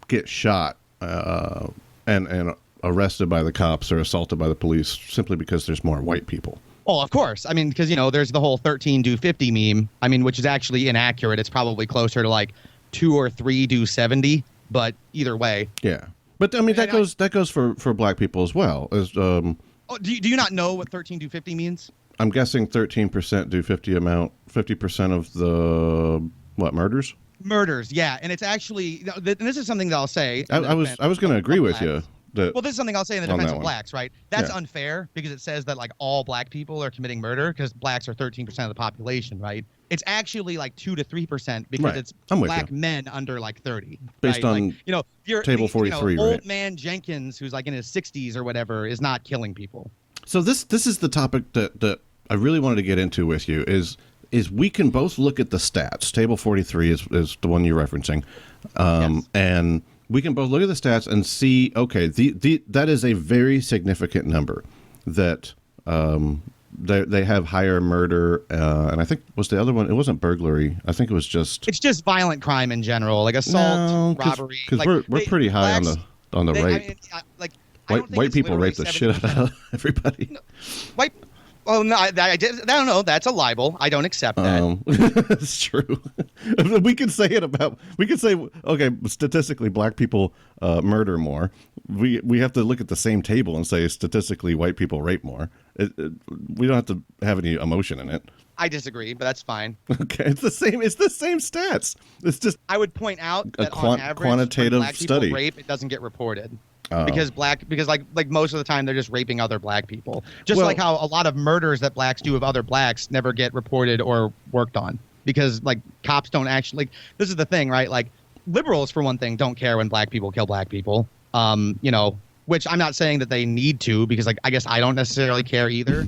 A: get shot and arrested by the cops or assaulted by the police simply because there's more white people.
D: Oh, of course. I mean, because, you know, there's the whole 13 do 50 meme. I mean, which is actually inaccurate. It's probably closer to like 2 or 3 do 70. But either way.
A: Yeah. But I mean, that goes for black people as well. As
D: do you not know what 13 do 50 means?
A: I'm guessing 13% do 50% of the murders?
D: Murders, yeah. And it's actually, and this is something that I'll say.
A: I was going to agree with you.
D: Well, this is something I'll say in the defense of blacks, right? That's
A: Yeah.
D: unfair because it says that like all black people are committing murder because blacks are 13% of the population, right? It's actually like 2 to 3% because
A: Right.
D: it's
A: I'm with
D: black
A: you.
D: men under like 30.
A: Based
D: right?
A: on
D: like, you know,
A: Table 43,
D: old
A: right?
D: man Jenkins, who's like in his 60s or whatever, is not killing people.
A: So this is the topic that I really wanted to get into with you is we can both look at the stats. Table 43 is the one you're referencing.
D: Yes.
A: And we can both look at the stats and see, okay, that is a very significant number that they have higher murder. And I think was the other one. It wasn't burglary. I think it was just.
D: It's just violent crime in general, like assault, robbery.
A: Because we're pretty high on the rape.
D: I mean,
A: White people rape the shit out of everybody.
D: No, white. Oh no, I don't know. That's a libel. I don't accept that.
A: It's true. We can say okay, statistically, black people murder more. We have to look at the same table and say statistically, white people rape more. We don't have to have any emotion in it.
D: I disagree, but that's fine.
A: Okay, it's the same stats. It's just
D: I would point out that
A: a
D: on average,
A: quantitative
D: when black people
A: study.
D: rape, it doesn't get reported. because like most of the time they're just raping other black people. Just like how a lot of murders that blacks do of other blacks never get reported or worked on because like cops don't actually like. This is the thing, right? Like liberals, for one thing, don't care when black people kill black people. Which I'm not saying that they need to, because like I guess I don't necessarily care either.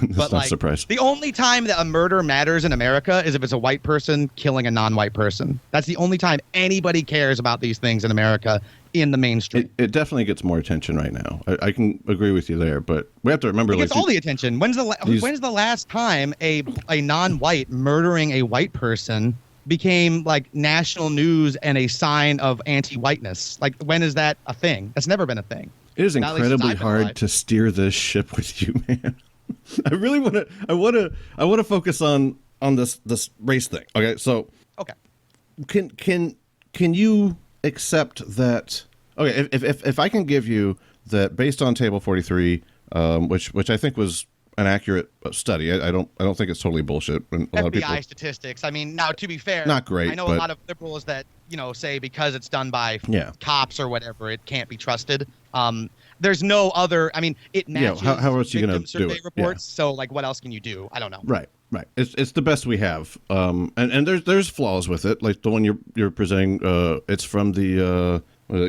A: But like surprised.
D: The only time that a murder matters in America is if it's a white person killing a non-white person. That's the only time anybody cares about these things in America in the mainstream.
A: It definitely gets more attention right now. I can agree with you there, but we have to remember
D: it gets all the attention. When's the last time a non-white murdering a white person became like national news and a sign of anti-whiteness? Like when is that a thing? That's never been a thing.
A: It is incredibly hard to steer this ship with you, man. I really want to. I want to focus on this race thing. Okay, so can you accept that? Okay, if I can give you that based on Table 43, which I think was an accurate study. I don't think it's totally bullshit. And a lot of people,
D: statistics. I mean, now to be fair,
A: not great.
D: I know a lot of liberals that say because it's done by cops or whatever, it can't be trusted. There's no other. I mean, it matches
A: how else are you going to do it?
D: Reports. So like, what else can you do? I don't know.
A: Right. It's the best we have. And there's flaws with it. Like the one you're presenting. It's from the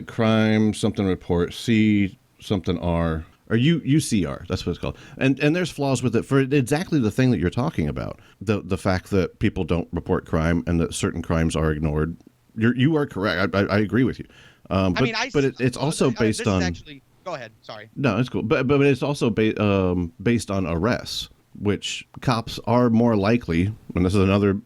A: crime something report C something R. Or UCR, that's what it's called. And there's flaws with it for exactly the thing that you're talking about. The fact that people don't report crime and that certain crimes are ignored. You are correct. I agree with you. It's also based on.
D: Go ahead. Sorry.
A: No, it's cool. But it's also based on arrests, which cops are more likely, and this is another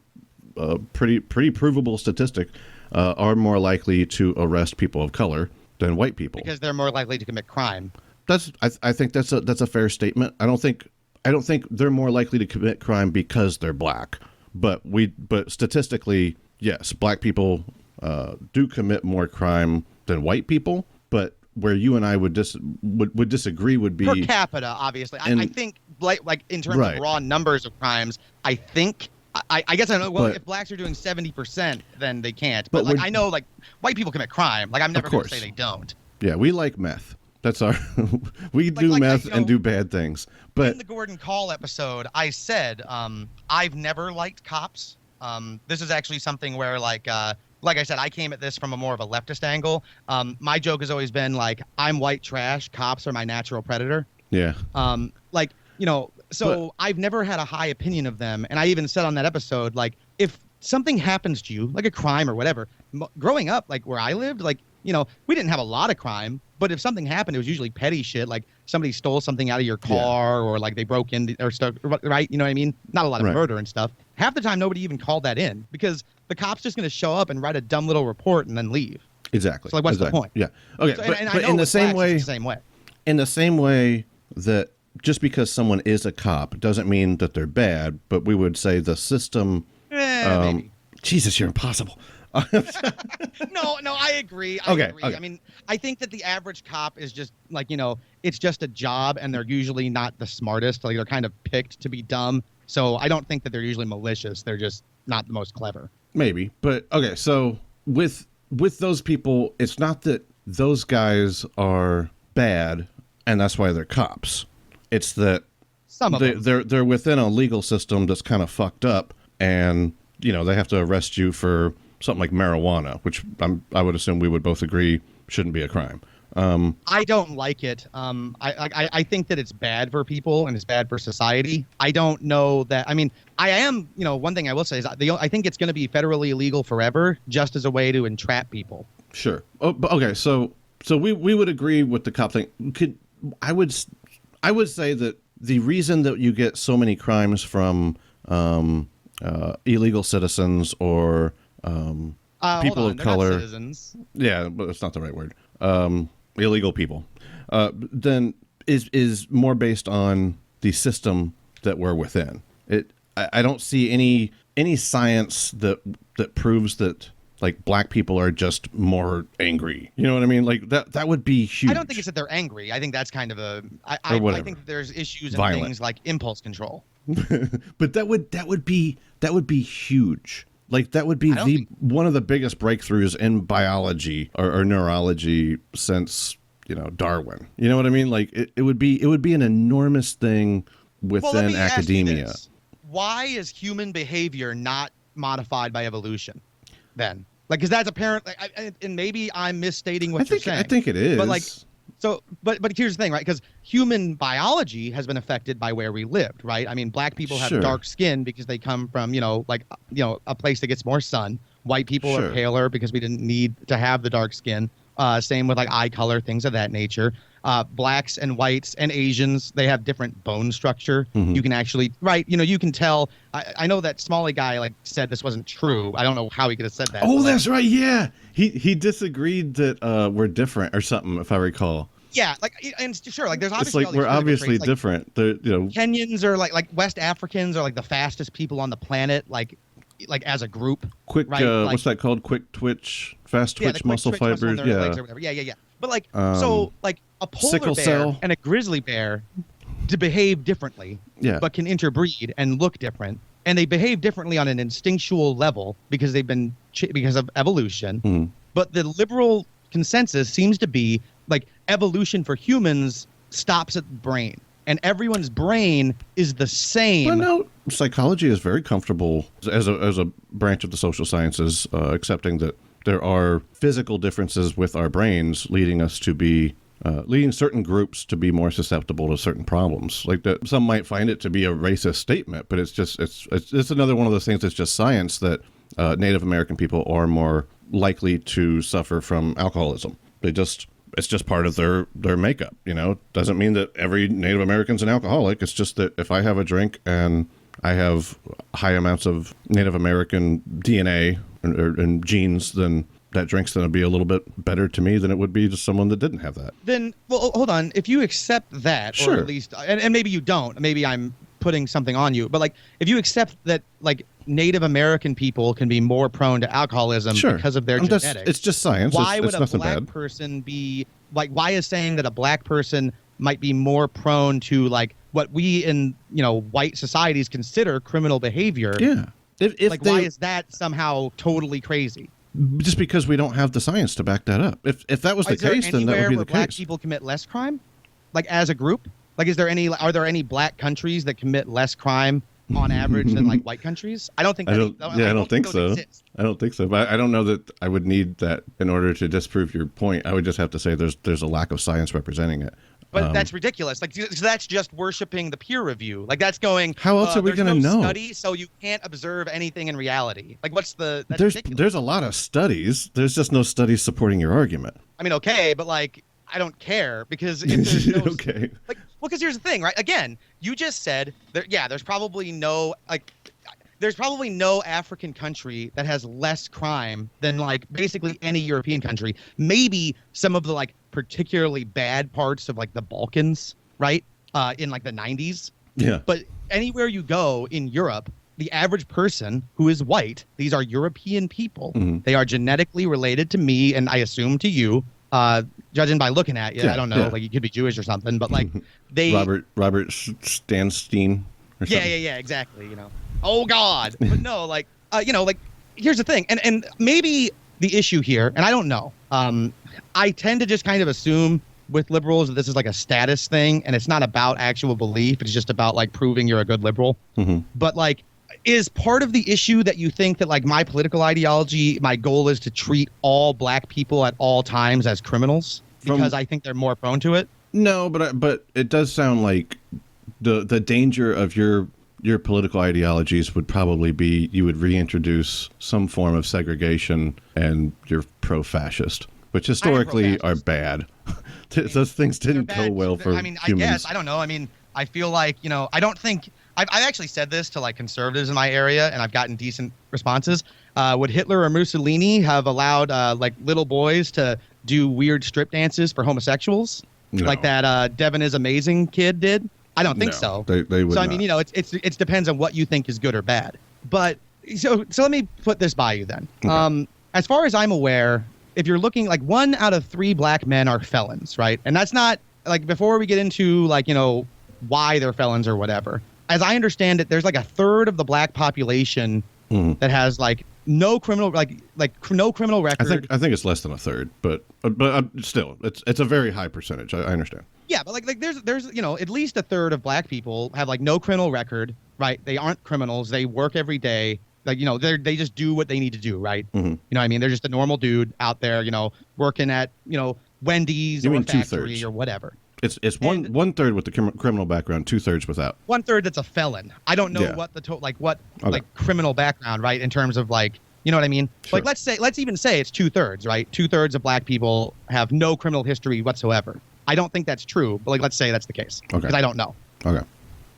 A: pretty provable statistic, are more likely to arrest people of color than white people
D: because they're more likely to commit crime.
A: I think that's a fair statement. I don't think they're more likely to commit crime because they're black, but statistically, yes, black people do commit more crime than white people. But where you and I would disagree would be
D: per capita, obviously. I think like in terms of raw numbers of crimes, I think. I guess I don't know. Well, if blacks are doing 70%, then they can't. But like I know, like white people commit crime. Like I'm never going to say they don't.
A: Yeah, we like meth. That's our. We do meth and do bad things. But
D: in the Gordon Kahl episode, I said I've never liked cops. This is actually something where like I said, I came at this from a more of a leftist angle. My joke has always been like, I'm white trash. Cops are my natural predator.
A: Yeah.
D: So I've never had a high opinion of them. And I even said on that episode, like, if something happens to you, like a crime or whatever, growing up, like where I lived, like, we didn't have a lot of crime. But if something happened, it was usually petty shit, like somebody stole something out of your car or like they broke in or stuff, right? You know what I mean? Not a lot of murder and stuff. Half the time, nobody even called that in because the cop's just going to show up and write a dumb little report and then leave.
A: Exactly.
D: So like, what's the point?
A: Yeah. Okay.
D: So, but in the same
A: way that just because someone is a cop doesn't mean that they're bad, but we would say the system.
D: Maybe.
A: Jesus, you're impossible.
D: No, I agree. I agree. I mean, I think that the average cop is just like, it's just a job and they're usually not the smartest. Like they're kind of picked to be dumb. So I don't think that they're usually malicious. They're just not the most clever.
A: Maybe. But okay. So with those people, it's not that those guys are bad and that's why they're cops. It's that
D: some of them.
A: They're within a legal system that's kind of fucked up and, they have to arrest you for something like marijuana, which I would assume we would both agree shouldn't be a crime.
D: I don't like it. I think that it's bad for people and it's bad for society. I don't know that. I mean, I am. One thing I will say is I think it's going to be federally illegal forever, just as a way to entrap people.
A: Sure. Oh, but okay. So we would agree with the cop thing. I would say that the reason that you get so many crimes from illegal citizens or people of color.
D: Citizens.
A: Yeah, but that's not the right word. Illegal people. Then is more based on the system that we're within. I don't see any science that proves that like black people are just more angry. You know what I mean? Like that would be huge.
D: I don't think it's that they're angry. I think that's kind of I think that there's issues and things like impulse control.
A: But that would be huge. Like that would be one of the biggest breakthroughs in biology or neurology since Darwin. You know what I mean? Like it would be an enormous thing within academia.
D: Why is human behavior not modified by evolution then? Like, because that's apparent, and maybe I'm misstating what you're saying.
A: I think it is.
D: But but here's the thing, right? Because human biology has been affected by where we lived, right? I mean, black people have dark skin because they come from, a place that gets more sun. White people are paler because we didn't need to have the dark skin. Same with like eye color, things of that nature. Blacks and whites and Asians, they have different bone structure. Mm-hmm. You can actually, you can tell. I know that Smalley guy said this wasn't true. I don't know how he could have said that.
A: Oh, that's right. Yeah. He disagreed that we're different or something, if I recall.
D: Yeah, and sure, there's obviously
A: we're obviously different.
D: Kenyans are like West Africans are like the fastest people on the planet, like as a group.
A: Quick, right? What's that called? Quick twitch, fast twitch muscle fibers.
D: Legs or whatever. Yeah. But a polar bear and a grizzly bear to behave differently, but can interbreed and look different, and they behave differently on an instinctual level because they've been because of evolution. Mm-hmm. But the liberal consensus seems to be evolution for humans stops at the brain, and everyone's brain is the same.
A: But no, psychology is very comfortable as a branch of the social sciences, accepting that there are physical differences with our brains leading us to be leading certain groups to be more susceptible to certain problems. Like that, some might find it to be a racist statement, but it's another one of those things that's just science, that Native American people are more likely to suffer from alcoholism. It's just part of their makeup. Doesn't mean that every Native American's an alcoholic. It's just that if I have a drink and I have high amounts of Native American DNA and genes, then that drink's going to be a little bit better to me than it would be to someone that didn't have that.
D: Then, well, hold on. If you accept that,
A: sure.
D: Or at least, and maybe you don't, maybe I'm putting something on you, but if you accept that, Native American people can be more prone to alcoholism because of their genetics.
A: It's just science.
D: Why would
A: a
D: black person be why is saying that a black person might be more prone to what we in white societies consider criminal behavior?
A: Yeah.
D: Why is that somehow totally crazy?
A: Just because we don't have the science to back that up. If that was the case, then that would be the case.
D: Black people commit less crime, as a group. Are there any black countries that commit less crime on average than white countries? I don't think. I don't
A: think so. I don't think so. But I don't know that I would need that in order to disprove your point. I would just have to say there's a lack of science representing it.
D: But that's ridiculous. So that's just worshiping the peer review. That's going.
A: How else are we going to know?
D: Study, so you can't observe anything in reality. What's the? That's ridiculous.
A: There's a lot of studies. There's just no studies supporting your argument.
D: I mean, okay, but I don't care because if there's no
A: okay.
D: Because here's the thing, right? Again, you just said there's probably no African country that has less crime than basically any European country. Maybe some of the particularly bad parts of the Balkans, right? In the 90s.
A: Yeah.
D: But anywhere you go in Europe, the average person who is white, these are European people. Mm-hmm. They are genetically related to me, and I assume to you. Judging by looking at you, I don't know, you could be Jewish or something, but they
A: Robert Stanstein or something.
D: Yeah, exactly. Oh God, but no, here's the thing, and maybe the issue here, and I don't know. I tend to just kind of assume with liberals that this is a status thing, and it's not about actual belief. It's just about proving you're a good liberal. Mm-hmm. But is part of the issue that you think that my political ideology, my goal is to treat all black people at all times as criminals because I think they're more prone to it?
A: No, but it does sound like the danger of your political ideologies would probably be you would reintroduce some form of segregation, and you're pro-fascist, which historically are bad. Those things didn't go well for humans.
D: I guess, I don't know. I feel I don't think I've actually said this to conservatives in my area, and I've gotten decent responses. Would Hitler or Mussolini have allowed little boys to do weird strip dances for homosexuals, like that Devin is Amazing kid did? I don't think so.
A: They would.
D: So not. It depends on what you think is good or bad. But so let me put this by you then. Okay. As far as I'm aware, if you're looking 1 out of 3 black men are felons, right? And that's not before we get into why they're felons or whatever. As I understand it, there's a third of the black population that has no criminal no criminal record.
A: I think it's less than a third, but still, it's a very high percentage. I understand.
D: Yeah, but like there's at least a third of black people have like no criminal record, right? They aren't criminals. They work every day. Like, they just do what they need to do, right?
A: Mm-hmm.
D: You know what I mean? They're just a normal dude out there, working at, Wendy's or a factory or whatever.
A: It's one third with the criminal background, 2/3 without.
D: 1/3 that's a felon. I don't know what the criminal background, right? In terms of like, you know what I mean?
A: Sure.
D: Like let's even say it's 2/3, right? 2/3 of black people have no criminal history whatsoever. I don't think that's true, but like let's say that's the case.
A: Okay.
D: Because I don't know.
A: Okay.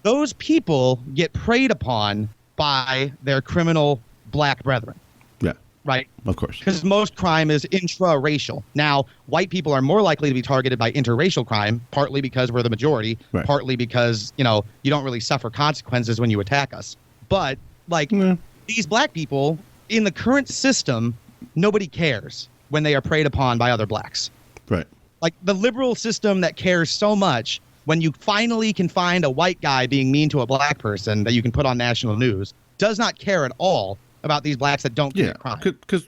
D: Those people get preyed upon by their criminal black brethren.
A: Yeah.
D: Right?
A: Of course.
D: Because most crime is intra-racial. Now, white people are more likely to be targeted by interracial crime, partly because we're the majority,
A: right.
D: Partly because, you don't really suffer consequences when you attack us. But, these black people, in the current system, nobody cares when they are preyed upon by other blacks.
A: Right.
D: Like, the liberal system that cares so much, when you finally can find a white guy being mean to a black person that you can put on national news, does not care at all about these blacks that don't commit crime.
A: Because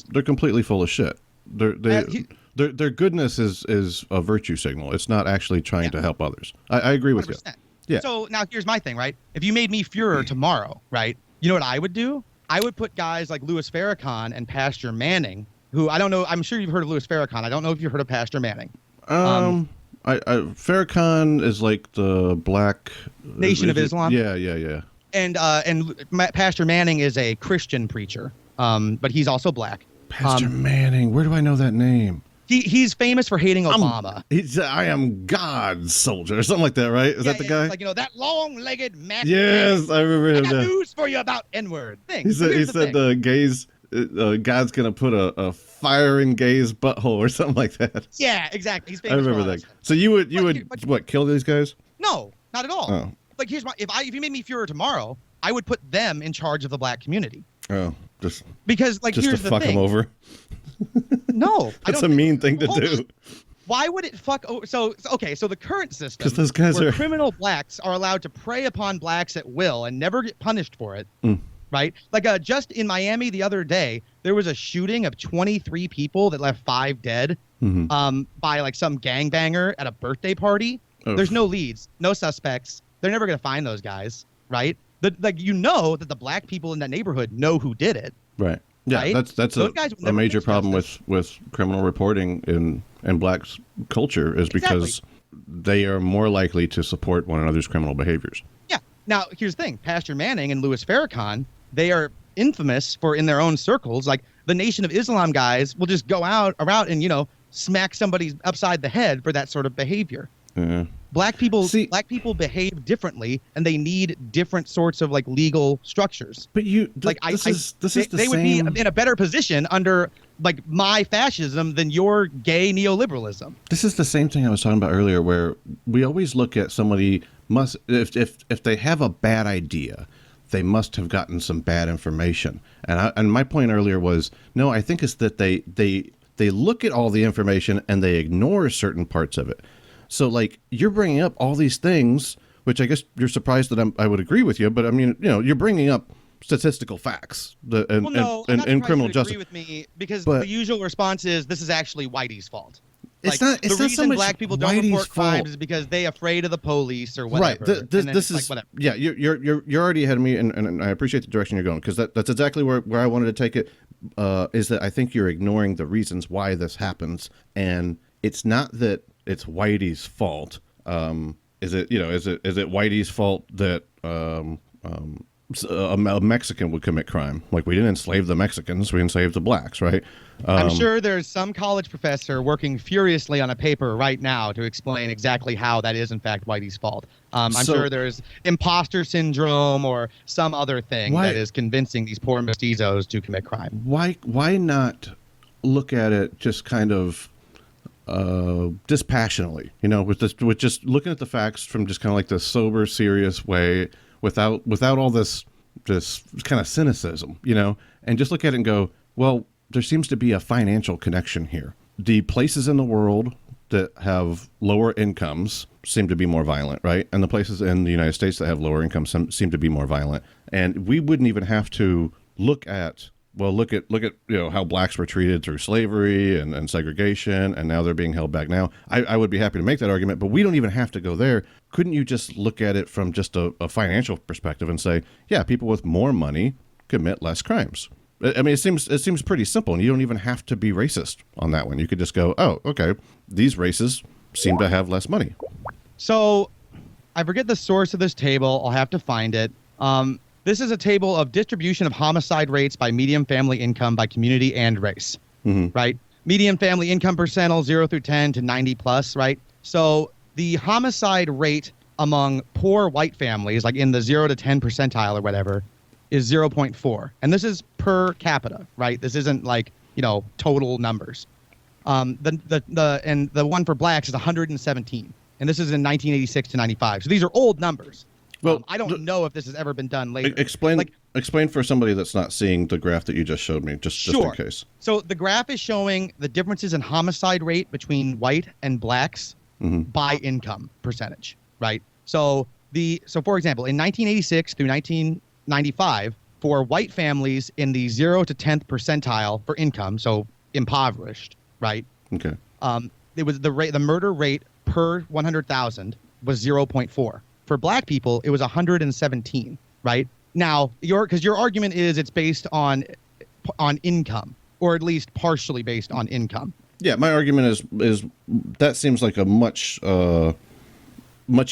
A: they're completely full of shit. Their goodness is a virtue signal. It's not actually trying to help others. I agree with 100%. You. Yeah.
D: So now here's my thing, right? If you made me Fuhrer tomorrow, right? You know what I would do? I would put guys like Louis Farrakhan and Pastor Manning, who I don't know. I'm sure you've heard of Louis Farrakhan. I don't know if you've heard of Pastor Manning.
A: Farrakhan is like the black
D: Nation of Islam.
A: Yeah.
D: And Pastor Manning is a Christian preacher, but he's also black.
A: Pastor Manning, where do I know that name?
D: He's famous for hating Obama.
A: I am God's soldier or something like that, right? Is that the guy?
D: Like, that long-legged man.
A: Yes, I remember him.
D: I got news for you about N-word.
A: He said the gays. God's gonna put a fire in gay's butthole or something like that.
D: Yeah, exactly. He's famous.
A: I remember that. So you would kill these guys?
D: No, not at all.
A: Oh.
D: Like if you made me Fuhrer tomorrow, I would put them in charge of the black community.
A: Oh, just
D: here's
A: to
D: the
A: fuck
D: thing.
A: them over.
D: No,
A: that's a mean thing to do.
D: Why would it fuck over? So the current system,
A: because those guys
D: where criminal blacks are allowed to prey upon blacks at will and never get punished for it. Right? Like just in Miami the other day, there was a shooting of 23 people that left 5 dead by like some gangbanger at a birthday party. Oof. There's no leads, no suspects. They're never going to find those guys, right? That the black people in that neighborhood know who did it.
A: Right. Yeah,
D: right?
A: that's a major problem with criminal reporting in blacks culture is because they are more likely to support one another's criminal behaviors. Yeah.
D: Now, here's the thing. Pastor Manning and Louis Farrakhan, they are infamous for, in their own circles, like the Nation of Islam guys will just go out and, smack somebody upside the head for that sort of behavior. Black people behave differently, and they need different sorts of like legal structures.
A: But they
D: would be in a better position under like my fascism than your gay neoliberalism.
A: This is the same thing I was talking about earlier, where we always look at somebody if they have a bad idea, they must have gotten some bad information. And my point earlier was, no, I think it's that they look at all the information and they ignore certain parts of it. So, like, you're bringing up all these things, which I guess you're surprised that I would agree with you. But I mean, you're bringing up statistical facts
D: I'm not
A: criminal
D: justice.
A: justice.
D: Agree with me because the usual response is this is actually Whitey's fault.
A: It's
D: like,
A: not. It's
D: the
A: not
D: reason
A: so much
D: black people don't
A: Whitey's
D: report
A: fault.
D: crimes is because they're afraid of the police or whatever.
A: Right. This is
D: whatever.
A: Yeah. You're already ahead of me, and I appreciate the direction you're going because that's exactly where I wanted to take it. Is that I think you're ignoring the reasons why this happens, and it's not that it's Whitey's fault. Is it Whitey's fault that a Mexican would commit crime? Like, we didn't enslave the Mexicans, we enslaved the blacks, right?
D: I'm sure there's some college professor working furiously on a paper right now to explain exactly how that is in fact Whitey's fault. I'm sure there's imposter syndrome or some other thing that is convincing these poor mestizos to commit crime.
A: Why not look at it just kind of dispassionately, with just looking at the facts from just kind of like the sober, serious way, without all this kind of cynicism, and just look at it and go, well, there seems to be a financial connection here. The places in the world that have lower incomes seem to be more violent, right? And the places in the United States that have lower incomes seem to be more violent. And we wouldn't even have to look at how blacks were treated through slavery and segregation, and now they're being held back now. I would be happy to make that argument, but we don't even have to go there. Couldn't you just look at it from just a financial perspective and say, yeah, people with more money commit less crimes? I mean, it seems pretty simple, and you don't even have to be racist on that one. You could just go, oh, okay, these races seem to have less money.
D: So I forget the source of this table. I'll have to find it. This is a table of distribution of homicide rates by median family income by community and race, right? Median family income percentile 0 through 10 to 90 plus, right? So the homicide rate among poor white families, like in the 0 to 10 percentile or whatever, is 0.4. And this is per capita, right? This isn't like, total numbers. The one for blacks is 117. And this is in 1986 to 95. So these are old numbers. Well, I don't know if this has ever been done later.
A: Explain for somebody that's not seeing the graph that you just showed me, just in case. So
D: the graph is showing the differences in homicide rate between white and blacks by income percentage, right? So for example, in 1986 through 1995, for white families in the 0 to 10th percentile for income, so impoverished, right?
A: Okay.
D: It was the murder rate per 100,000 was 0.4. For black people, it was 117, right? Now, because your argument is it's based on income, or at least partially based on income.
A: Yeah, my argument is that seems like a much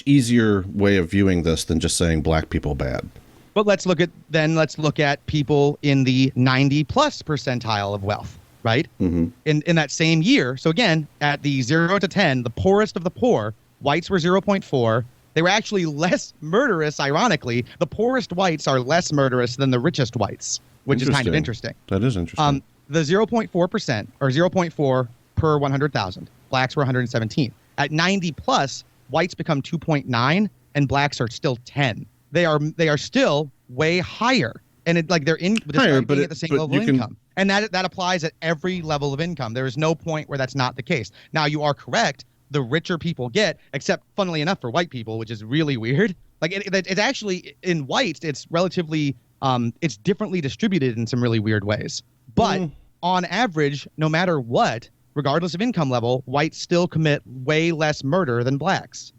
A: easier way of viewing this than just saying black people bad.
D: But let's look at people in the 90 plus percentile of wealth, right? In that same year. So again, at the 0 to 10, the poorest of the poor, whites were 0.4. They were actually less murderous, ironically. The poorest whites are less murderous than the richest whites, which is kind of interesting.
A: That is interesting.
D: The 0.4% or 0.4 per 100,000. Blacks were 117. At 90 plus, whites become 2.9 and blacks are still 10. They are still way higher. And they're higher, but at the same level of income. And that applies at every level of income. There is no point where that's not the case. Now, you are correct. The richer people get, except funnily enough for white people, which is really weird. Like it's actually in whites, it's relatively, it's differently distributed in some really weird ways. But on average, no matter what, regardless of income level, whites still commit way less murder than blacks.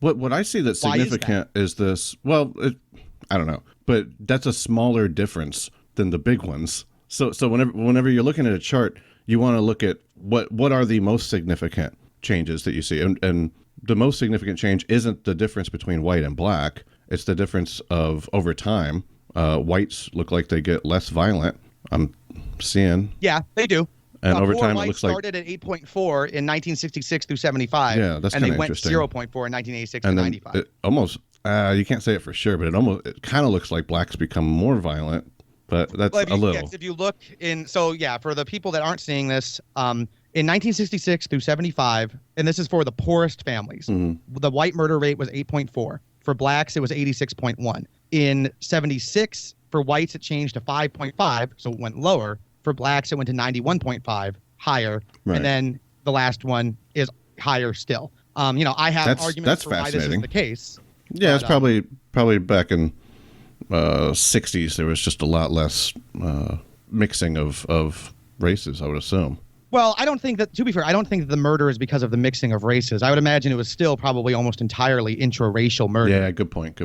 A: What I see that's significant is this. Well, I don't know, but that's a smaller difference than the big ones. So whenever you're looking at a chart, you want to look at what are the most significant changes that you see, and the most significant change isn't the difference between white and black. It's the difference of over time. Whites look like they get less violent. I'm seeing.
D: Yeah, they do.
A: And over time, it looks like
D: started at 8.4 in 1966 through 75.
A: Yeah, that's kind of interesting.
D: And they went 0.4 in 1986
A: and
D: to 95.
A: It almost, you can't say it for sure, but it kind of looks like blacks become more violent. But that's a little.
D: Yes, if you look for the people that aren't seeing this, in 1966 through 75, and this is for the poorest families, the white murder rate was 8.4. For blacks, it was 86.1. In 76, for whites, it changed to 5.5, so it went lower. For blacks, it went to 91.5, higher. Right. And then the last one is higher still. I have arguments for why this is the case.
A: Yeah, it's probably back in 60s, there was just a lot less mixing of races, I would assume.
D: Well, I don't think that, to be fair, I don't think that the murder is because of the mixing of races. I would imagine it was still probably almost entirely intraracial murder.
A: Yeah, good point.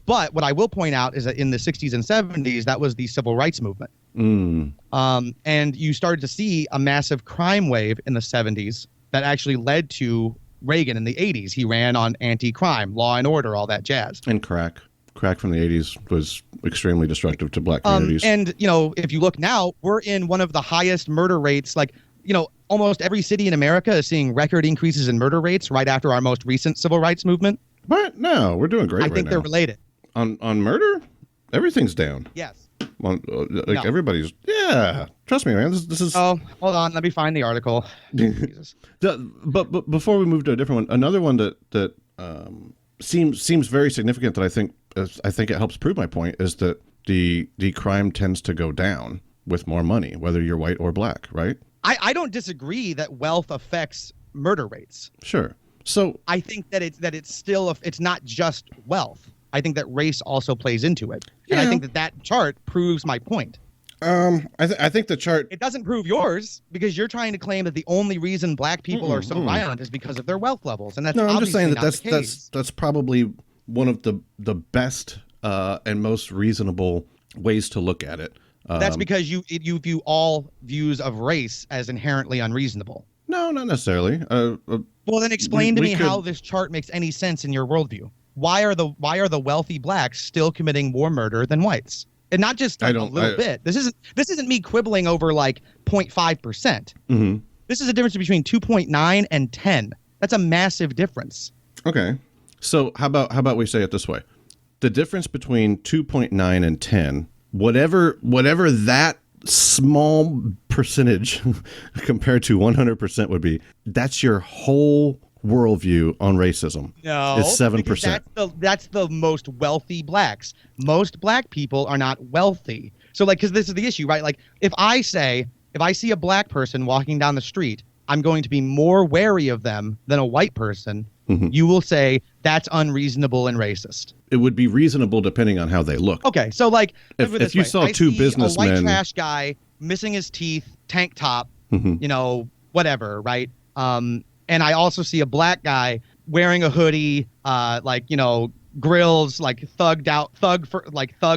D: But what I will point out is that in the 60s and 70s, that was the civil rights movement. And you started to see a massive crime wave in the 70s that actually led to Reagan in the 80s. He ran on anti-crime, law and order, all that jazz.
A: And crack from the 80s was extremely destructive to black communities.
D: And, if you look now, we're in one of the highest murder rates. Almost every city in America is seeing record increases in murder rates right after our most recent civil rights movement.
A: But no, we're doing great right now.
D: I think they're related.
A: On murder? Everything's down.
D: Yes.
A: Everybody's, yeah. Trust me, man. This is.
D: Oh, hold on. Let me find the article. Jesus.
A: But before we move to a different one, another one that seems very significant that I think it helps prove my point is that the crime tends to go down with more money, whether you're white or black, right?
D: I don't disagree that wealth affects murder rates.
A: Sure. So
D: I think that it's still it's not just wealth. I think that race also plays into it. And
A: Yeah.
D: I think that chart proves my point.
A: I think the chart.
D: It doesn't prove yours because you're trying to claim that the only reason black people are so violent is because of their wealth levels, and that's
A: No, I'm just saying that
D: obviously not the case.
A: that's probably one of the best and most reasonable ways to look at it.
D: That's because you view all views of race as inherently unreasonable.
A: No, not necessarily.
D: Well, then explain to
A: we
D: me
A: could-
D: how this chart makes any sense in your worldview. Why are the wealthy blacks still committing more murder than whites? And not just like a little bit. This isn't me quibbling over like 0.5%.
A: Mhm.
D: This is a difference between 2.9 and 10. That's a massive difference.
A: Okay. So how about we say it this way? The difference between 2.9 and 10, whatever that small percentage compared to 100% would be, that's your whole worldview on racism.
D: No,
A: it's 7%.
D: That's the most wealthy blacks. Most black people are not wealthy. So like, because this is the issue, right? Like if I see a black person walking down the street, I'm going to be more wary of them than a white person.
A: Mm-hmm.
D: You will say that's unreasonable and racist.
A: It would be reasonable depending on how they look.
D: Okay, so like
A: if you saw two
D: a
A: businessmen,
D: white trash guy missing his teeth, tank top, whatever, right? And I also see a black guy wearing a hoodie, grills, like thug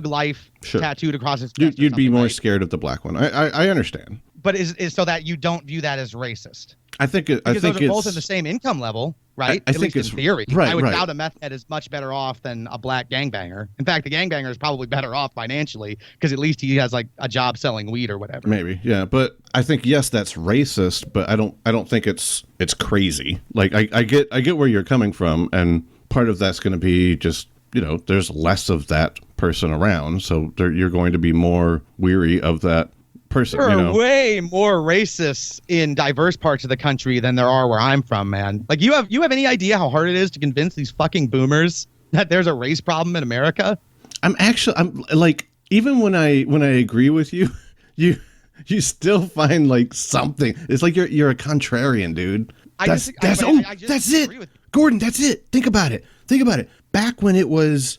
D: life
A: Sure.
D: tattooed across his chest.
A: You'd be more
D: right?
A: scared of the black one. I understand.
D: But is so that you don't view that as racist?
A: I think
D: Because those are both in the same income level, right?
A: I
D: At
A: think
D: least
A: it's
D: in theory.
A: right.
D: I would
A: right.
D: doubt a meth head is much better off than a black gangbanger. In fact, the gangbanger is probably better off financially because at least he has like a job selling weed or whatever.
A: Maybe, yeah. But I think yes, that's racist. But I don't think it's crazy. Like I get where you're coming from, and part of that's going to be just there's less of that person around, so you're going to be more weary of that person.
D: There are way more racists in diverse parts of the country than there are where I'm from, man. Like you have any idea how hard it is to convince these fucking boomers that there's a race problem in America?
A: I'm like, even when I agree with you, you still find like something. It's like you're a contrarian, dude. That's it. Gordon, that's it. Think about it. Back when it was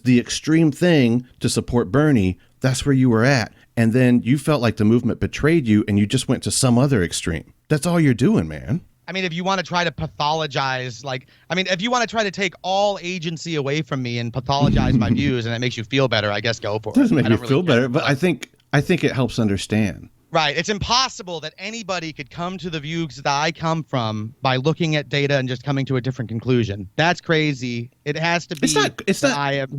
A: the extreme thing to support Bernie, that's where you were at. And then you felt like the movement betrayed you and you just went to some other extreme. That's all you're doing, man.
D: I mean, if you want to try to pathologize, if you want to try to take all agency away from me and pathologize my views and it makes you feel better, I guess go for it.
A: It doesn't make me feel better, but I think it helps understand.
D: Right. It's impossible that anybody could come to the views that I come from by looking at data and just coming to a different conclusion. That's crazy. It has to be.
A: It's not.
D: I am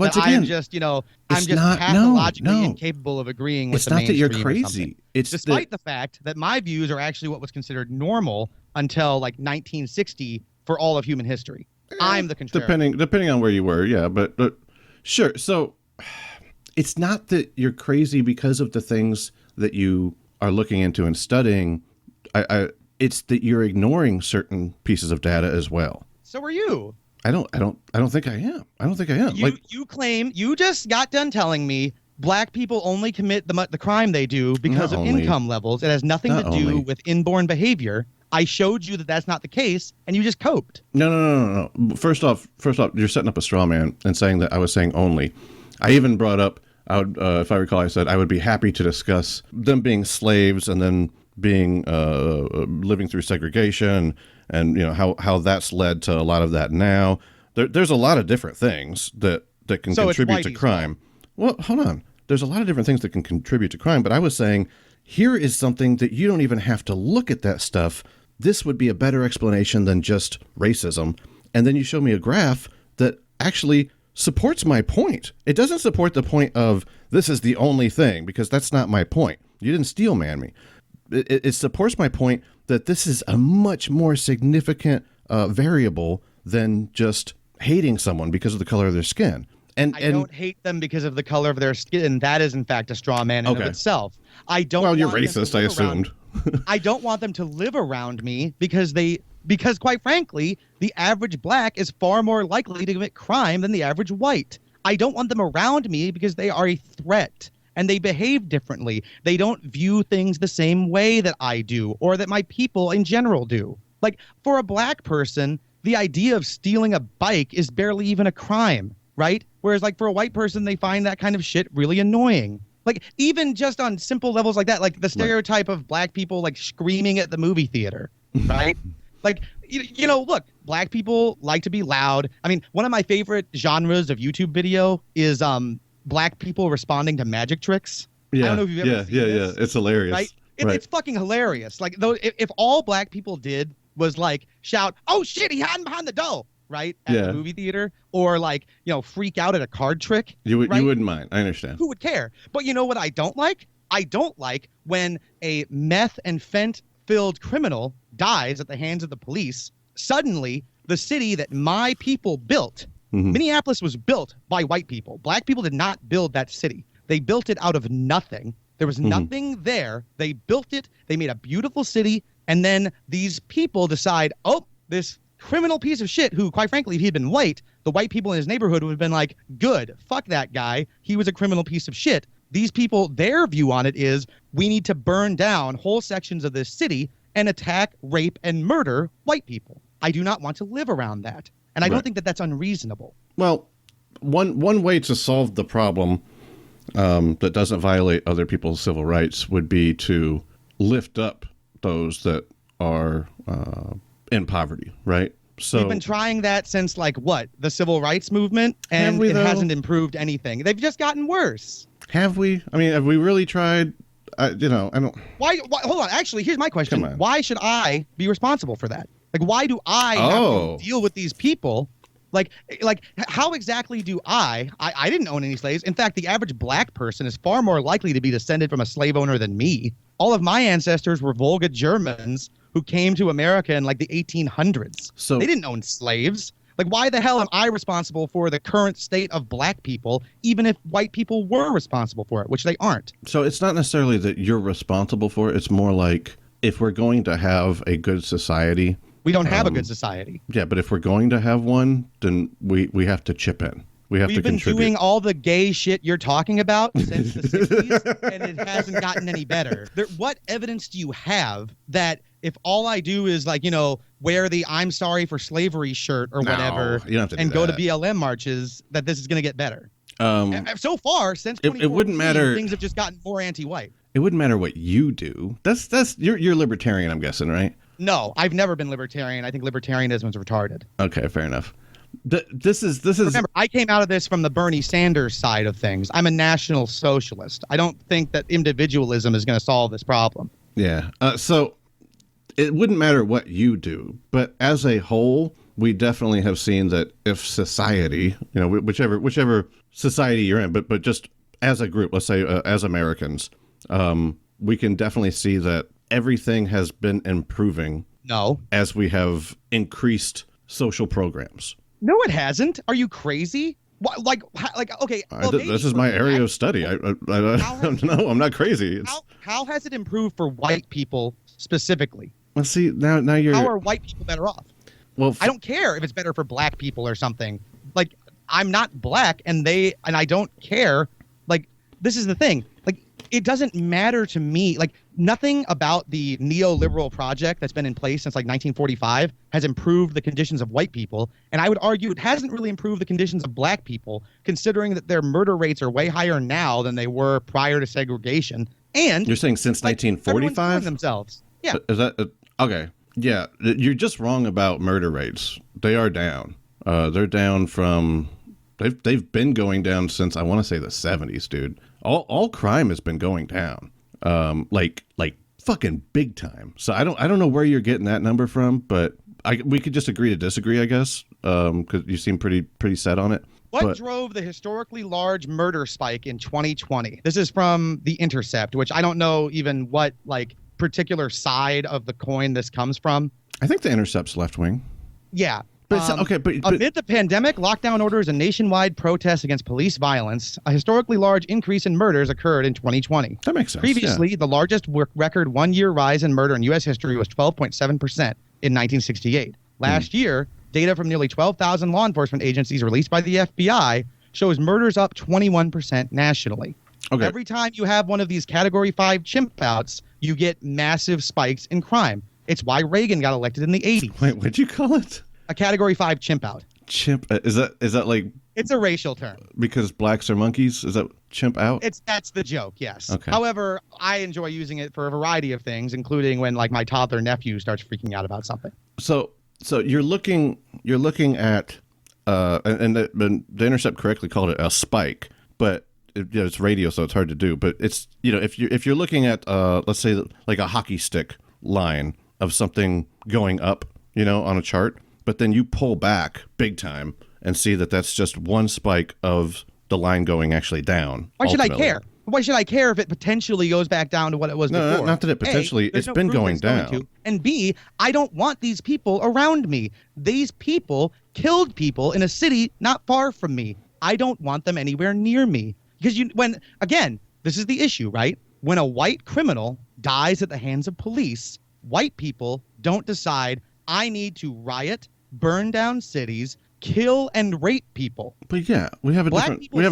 D: just, I'm
A: it's
D: just
A: not-
D: pathologically
A: no.
D: incapable of agreeing with
A: It's
D: the
A: not that you're
D: mainstream or
A: crazy.
D: something.
A: It's
D: despite the fact that my views are actually what was considered normal until like 1960 for all of human history. I'm the contrarian.
A: Depending on where you were, yeah, but sure. So it's not that you're crazy because of the things that you are looking into and studying. It's that you're ignoring certain pieces of data as well.
D: So are you.
A: I don't think I am.
D: You just got done telling me black people only commit the crime they do because of income levels. It has nothing to do with inborn behavior. I showed you that that's not the case, and you just coped.
A: No. First off, you're setting up a straw man and saying that I was saying only. I even brought up, if I recall, I said I would be happy to discuss them being slaves and then being living through segregation, and how that's led to a lot of that now. There's a lot of different things that can contribute to crime. Well, hold on. There's a lot of different things that can contribute to crime, but I was saying here is something that you don't even have to look at that stuff. This would be a better explanation than just racism. And then you show me a graph that actually supports my point. It doesn't support the point of this is the only thing, because that's not my point. You didn't steel man me. It supports my point that this is a much more significant variable than just hating someone because of the color of their skin. I
D: don't hate them because of the color of their skin. That is, in fact, a straw man in of itself. I don't.
A: Well, you're racist, I assumed.
D: I don't want them to live around me because quite frankly, the average black is far more likely to commit crime than the average white. I don't want them around me because they are a threat and they behave differently. They don't view things the same way that I do or that my people in general do. Like, for a black person, the idea of stealing a bike is barely even a crime, right? Whereas like for a white person, they find that kind of shit really annoying. Like even just on simple levels like that, like the stereotype of black people like screaming at the movie theater, right? Like, you know, look, black people like to be loud. I mean, one of my favorite genres of YouTube video is black people responding to magic tricks.
A: Yeah,
D: I don't know if you've ever seen this.
A: It's hilarious.
D: Right? It's fucking hilarious. Like, though, if all black people did was like shout, "Oh shit, he hiding behind the door," right, at the movie theater, or like, you know, freak out at a card trick,
A: you
D: right?
A: wouldn't mind. I understand.
D: Who would care? But you know what I don't like? I don't like when a meth and fentanyl-filled criminal dies at the hands of the police. Suddenly, the city that my people built, Minneapolis was built by white people. Black people did not build that city. They built it out of nothing. There was nothing there. They built it. They made a beautiful city. And then these people decide, oh, this criminal piece of shit who, quite frankly, if he had been white, the white people in his neighborhood would have been like, good, fuck that guy. He was a criminal piece of shit. These people, their view on it is we need to burn down whole sections of this city and attack, rape, and murder white people. I do not want to live around that. And I don't think that that's unreasonable.
A: Well, one way to solve the problem that doesn't violate other people's civil rights would be to lift up those that are in poverty, right? So
D: we've been trying that since like what, the civil rights movement, and it hasn't improved anything. They've just gotten worse.
A: Have we? I mean, have we really tried? I don't.
D: Why? Hold on. Actually, here's my question. Why should I be responsible for that? Like, why do I have to deal with these people? Like, how exactly do I didn't own any slaves. In fact, the average black person is far more likely to be descended from a slave owner than me. All of my ancestors were Volga Germans who came to America in like the 1800s. So they didn't own slaves. Like, why the hell am I responsible for the current state of black people, even if white people were responsible for it, which they aren't?
A: So it's not necessarily that you're responsible for it. It's more like if we're going to have a good society.
D: We don't have a good society.
A: Yeah, but if we're going to have one, then we have to chip in. We've
D: been doing all the gay shit you're talking about since the 60s, and it hasn't gotten any better. What evidence do you have that if all I do is, like, you know, wear the I'm sorry for slavery shirt or whatever and go to BLM marches, that this is going to get better? So far, since 2014,
A: it wouldn't matter.
D: Things have just gotten more anti-white. It
A: wouldn't matter what you do. You're libertarian, I'm guessing, right?
D: No, I've never been libertarian. I think libertarianism is retarded.
A: Okay, fair enough. This is.
D: Remember, I came out of this from the Bernie Sanders side of things. I'm a national socialist. I don't think that individualism is going to solve this problem.
A: Yeah. So it wouldn't matter what you do, but as a whole, we definitely have seen that if society, you know, whichever society you're in, but just as a group, let's say as Americans, we can definitely see that everything has been improving.
D: No.
A: As we have increased social programs.
D: No, it hasn't. Are you crazy? Like, okay. Well,
A: this is my area of study. I don't know. I'm not crazy.
D: How has it improved for white people specifically?
A: Well, see, now you're.
D: How are white people better off?
A: Well,
D: I don't care if it's better for black people or something. Like, I'm not black, and I don't care. Like, this is the thing. Like, it doesn't matter to me. Like, nothing about the neoliberal project that's been in place since like 1945 has improved the conditions of white people. And I would argue it hasn't really improved the conditions of black people, considering that their murder rates are way higher now than they were prior to segregation. And
A: you're saying since 1945?
D: Themselves. Yeah.
A: Is that okay? Yeah, you're just wrong about murder rates. They are down. They're down from. They've been going down since I want to say the 70s, dude. All crime has been going down. Like fucking big time. So I don't know where you're getting that number from, but we could just agree to disagree, I guess. Because you seem pretty set on it.
D: What drove the historically large murder spike in 2020? This is from The Intercept, which I don't know even what like particular side of the coin this comes from.
A: I think The Intercept's left wing.
D: Yeah.
A: But okay, but
D: amid the pandemic, lockdown orders, and nationwide protests against police violence, a historically large increase in murders occurred in 2020.
A: That makes sense.
D: Previously, the largest record one-year rise in murder in U.S. history was 12.7% in 1968. Last year, data from nearly 12,000 law enforcement agencies released by the FBI shows murders up 21% nationally.
A: Okay.
D: Every time you have one of these Category 5 chimp outs, you get massive spikes in crime. It's why Reagan got elected in the 80s.
A: Wait, what'd you call it?
D: A Category 5 chimp out.
A: Chimp? Is that like?
D: It's a racial term.
A: Because blacks are monkeys? Is that chimp out?
D: That's the joke, yes.
A: Okay.
D: However, I enjoy using it for a variety of things, including when like my toddler nephew starts freaking out about something.
A: So you're looking at and the Intercept correctly called it a spike, but it's radio, so it's hard to do. But it's, if you're looking at let's say like a hockey stick line of something going up, on a chart, but then you pull back big time and see that that's just one spike of the line going actually down.
D: Why should I care? Why should I care if it potentially goes back down to what it was before?
A: Not that it potentially, it's been going down.
D: And B, I don't want these people around me. These people killed people in a city not far from me. I don't want them anywhere near me. Because this is the issue, right? When a white criminal dies at the hands of police, white people don't decide, I need to riot, burn down cities, kill and rape people.
A: But yeah, we have a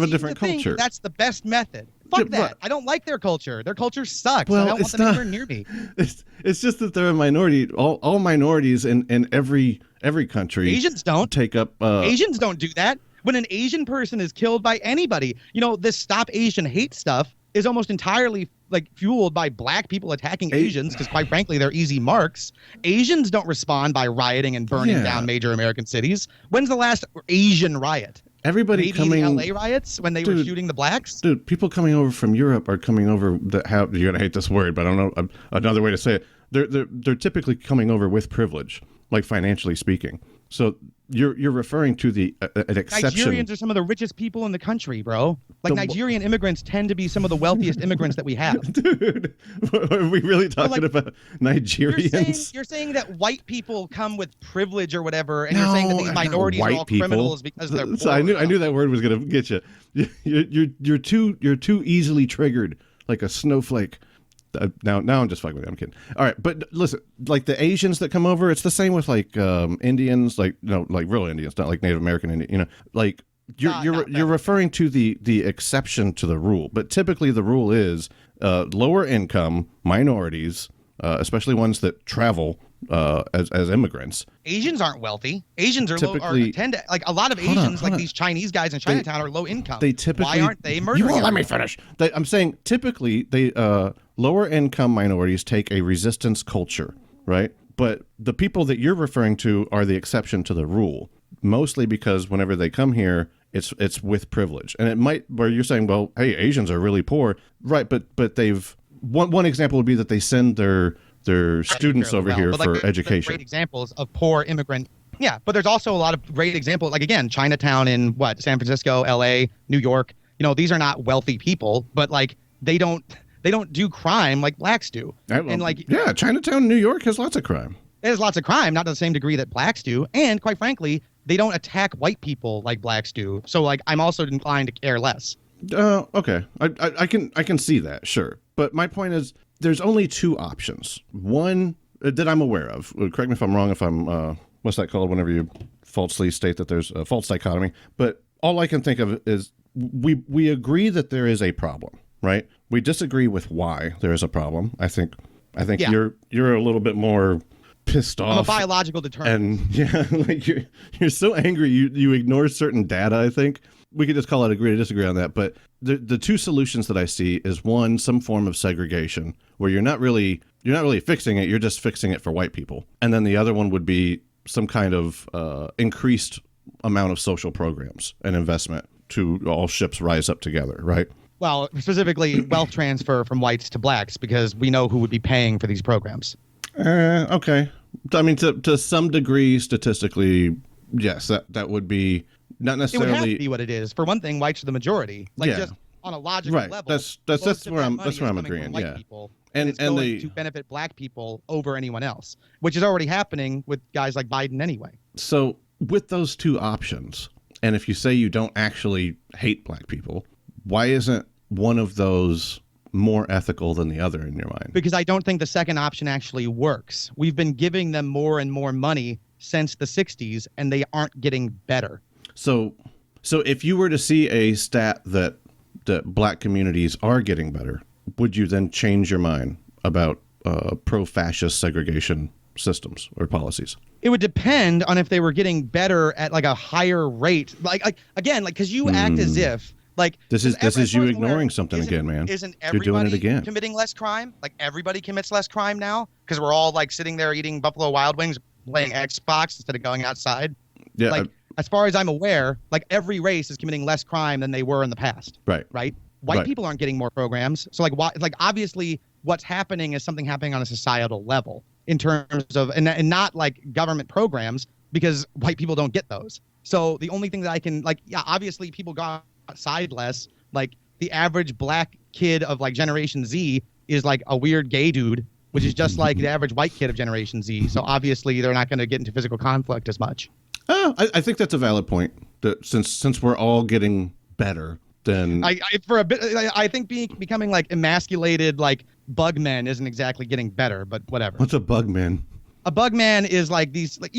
A: different culture.
D: That's the best method. Fuck that. I don't like their culture. Their culture sucks.
A: Well,
D: I don't want them anywhere near me.
A: It's just that they're a minority. All minorities in every country.
D: Asians don't
A: take up.
D: Asians don't do that. When an Asian person is killed by anybody, this Stop Asian Hate stuff is almost entirely like fueled by black people attacking Asians because, quite frankly, they're easy marks. Asians don't respond by rioting and burning down major American cities. When's the last Asian riot?
A: Everybody
D: Maybe the LA riots when they were shooting the blacks?
A: Dude, people coming over from Europe are coming over. You're going to hate this word, but I don't know another way to say it. They're typically coming over with privilege, like financially speaking. So you're referring to an exception.
D: Nigerians are some of the richest people in the country, bro. Like Nigerian immigrants tend to be some of the wealthiest immigrants that we have.
A: Dude, are we really talking about Nigerians?
D: You're saying that white people come with privilege or whatever, and you're saying that these minorities are all criminals because they're poor.
A: So I knew that word was going to get you. You're too easily triggered, like a snowflake. Now I'm just fucking with you. I'm kidding. All right, but listen, like the Asians that come over, it's the same with like Indians, like like real Indians, not like Native American Indian. Like you're referring to the exception to the rule, but typically the rule is lower income minorities, especially ones that travel as immigrants.
D: Asians aren't wealthy. Asians are like a lot of Asians, like these Chinese guys in Chinatown, are low income.
A: They typically.
D: Why aren't they murdering?
A: You won't let me finish. I'm saying typically they lower income minorities take a resistance culture, right? But the people that you're referring to are the exception to the rule, mostly because whenever they come here, it's with privilege, and it might where you're saying, well, hey, Asians are really poor, right? But they've one example would be that they send their students over here for education.
D: Great examples of poor immigrant. Yeah, but there's also a lot of great examples. Like again, Chinatown in San Francisco, L.A., New York. These are not wealthy people, but like they don't do crime like blacks do. And like
A: Chinatown, New York has lots of crime.
D: There's lots of crime, not to the same degree that blacks do, and quite frankly, they don't attack white people like blacks do. So like I'm also inclined to care less.
A: Okay, I can see that, sure, but my point is, there's only two options. One that I'm aware of. Correct me if I'm wrong. If I'm what's that called? Whenever you falsely state that there's a false dichotomy. But all I can think of is we agree that there is a problem, right? We disagree with why there is a problem. I think you're a little bit more pissed off.
D: I'm a biological determinant.
A: And like you're so angry you ignore certain data. I think we could just call it agree to disagree on that. But the two solutions that I see is one, some form of segregation where you're not really fixing it, you're just fixing it for white people. And then the other one would be some kind of increased amount of social programs and investment to all ships rise up together, right?
D: Well, specifically wealth transfer from whites to blacks, because we know who would be paying for these programs.
A: Okay. I mean, to some degree, statistically, yes, that would be not necessarily.
D: It would have to be what it is. For one thing, whites are the majority. Just on a logical level.
A: That's where I'm agreeing. Yeah.
D: People, and it's going to benefit black people over anyone else, which is already happening with guys like Biden anyway.
A: So with those two options, and if you say you don't actually hate black people, why isn't one of those more ethical than the other in your mind?
D: Because I don't think the second option actually works. We've been giving them more and more money since the 60s, and they aren't getting better.
A: So if you were to see a stat that black communities are getting better, would you then change your mind about pro-fascist segregation systems or policies?
D: It would depend on if they were getting better at like a higher rate. Like again, like because you act as if like
A: this is you ignoring something again, man.
D: Isn't
A: You're doing it
D: everybody
A: again.
D: committing less crime? Like everybody commits less crime now because we're all like sitting there eating Buffalo Wild Wings, playing Xbox instead of going outside.
A: Yeah.
D: Like as far as I'm aware, like every race is committing less crime than they were in the past.
A: Right.
D: Right. White
A: Right.
D: people aren't getting more programs. So like obviously what's happening is something happening on a societal level in terms of and not like government programs because white people don't get those. So the only thing that I can like, yeah, obviously people go outside less. Like the average black kid of like Generation Z is like a weird gay dude, which is just like the average white kid of Generation Z. So obviously they're not going to get into physical conflict as much.
A: I think that's a valid point. That since we're all getting better, then
D: I think becoming like emasculated like bug men isn't exactly getting better, but whatever.
A: What's a bug man?
D: A bug man is like these like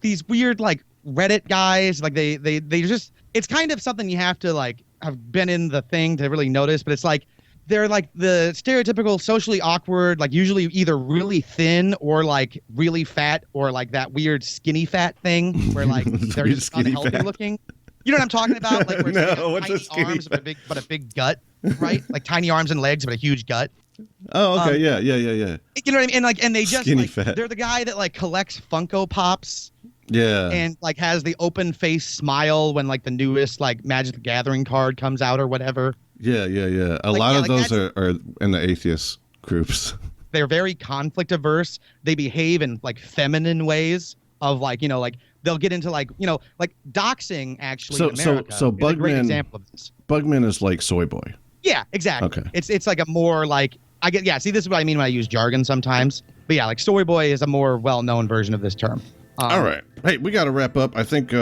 D: these weird like Reddit guys, like they just, it's kind of something you have to like have been in the thing to really notice, but it's like they're like the stereotypical socially awkward, like usually either really thin or like really fat or like that weird skinny fat thing where like they're just unhealthy fat looking. You know what I'm talking about? Like where it's tiny arms but a big gut, right? Like tiny arms and legs but a huge gut.
A: Oh, okay, yeah.
D: You know what I mean? And they just
A: skinny
D: like
A: fat.
D: they're the guy that like collects Funko Pops.
A: Yeah.
D: And like has the open face smile when like the newest like Magic the Gathering card comes out or whatever.
A: Yeah. A lot of those are in the atheist groups.
D: They're very conflict averse. They behave in like feminine ways of like, you know, like they'll get into like, you know, like doxing actually in America.
A: So
D: is a great
A: Bugman,
D: example of this.
A: Bugman is like soy boy.
D: Yeah, exactly.
A: Okay.
D: It's like a more like see, this is what I mean when I use jargon sometimes. But yeah, like soy boy is a more well-known version of this term.
A: All right. Hey, we got to wrap up. I think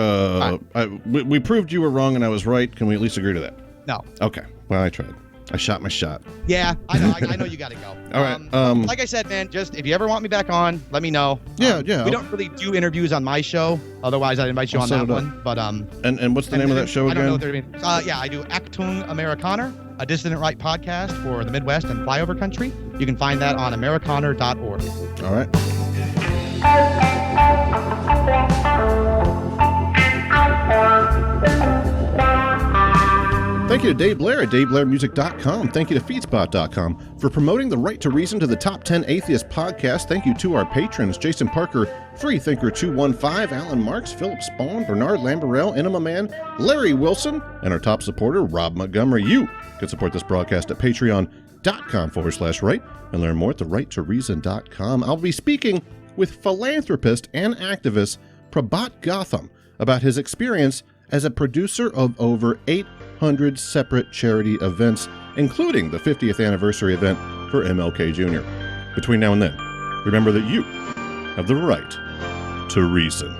A: we proved you were wrong and I was right. Can we at least agree to that?
D: No.
A: Okay. Well, I tried. I shot my shot.
D: Yeah, I know. I know you got to go.
A: All right.
D: Like I said, man, just if you ever want me back on, let me know.
A: Yeah.
D: We don't really do interviews on my show. Otherwise, I'd invite you on that one. But
A: And what's the name of that show again?
D: I don't know what I do Achtung Americaner, a dissident right podcast for the Midwest and flyover country. You can find that on americaner.org.
A: All right. Thank you to Dave Blair at DaveBlairMusic.com. Thank you to FeedSpot.com for promoting the Right to Reason to the Top 10 Atheist podcast. Thank you to our patrons, Jason Parker, Freethinker215, Alan Marks, Philip Spawn, Bernard Lamberell, Enema Man, Larry Wilson, and our top supporter, Rob Montgomery. You can support this broadcast at patreon.com/right and learn more at therighttoreason.com. I'll be speaking with philanthropist and activist Prabhat Gotham about his experience as a producer of over 800 separate charity events, including the 50th anniversary event for MLK Jr. Between now and then, remember that you have the right to reason.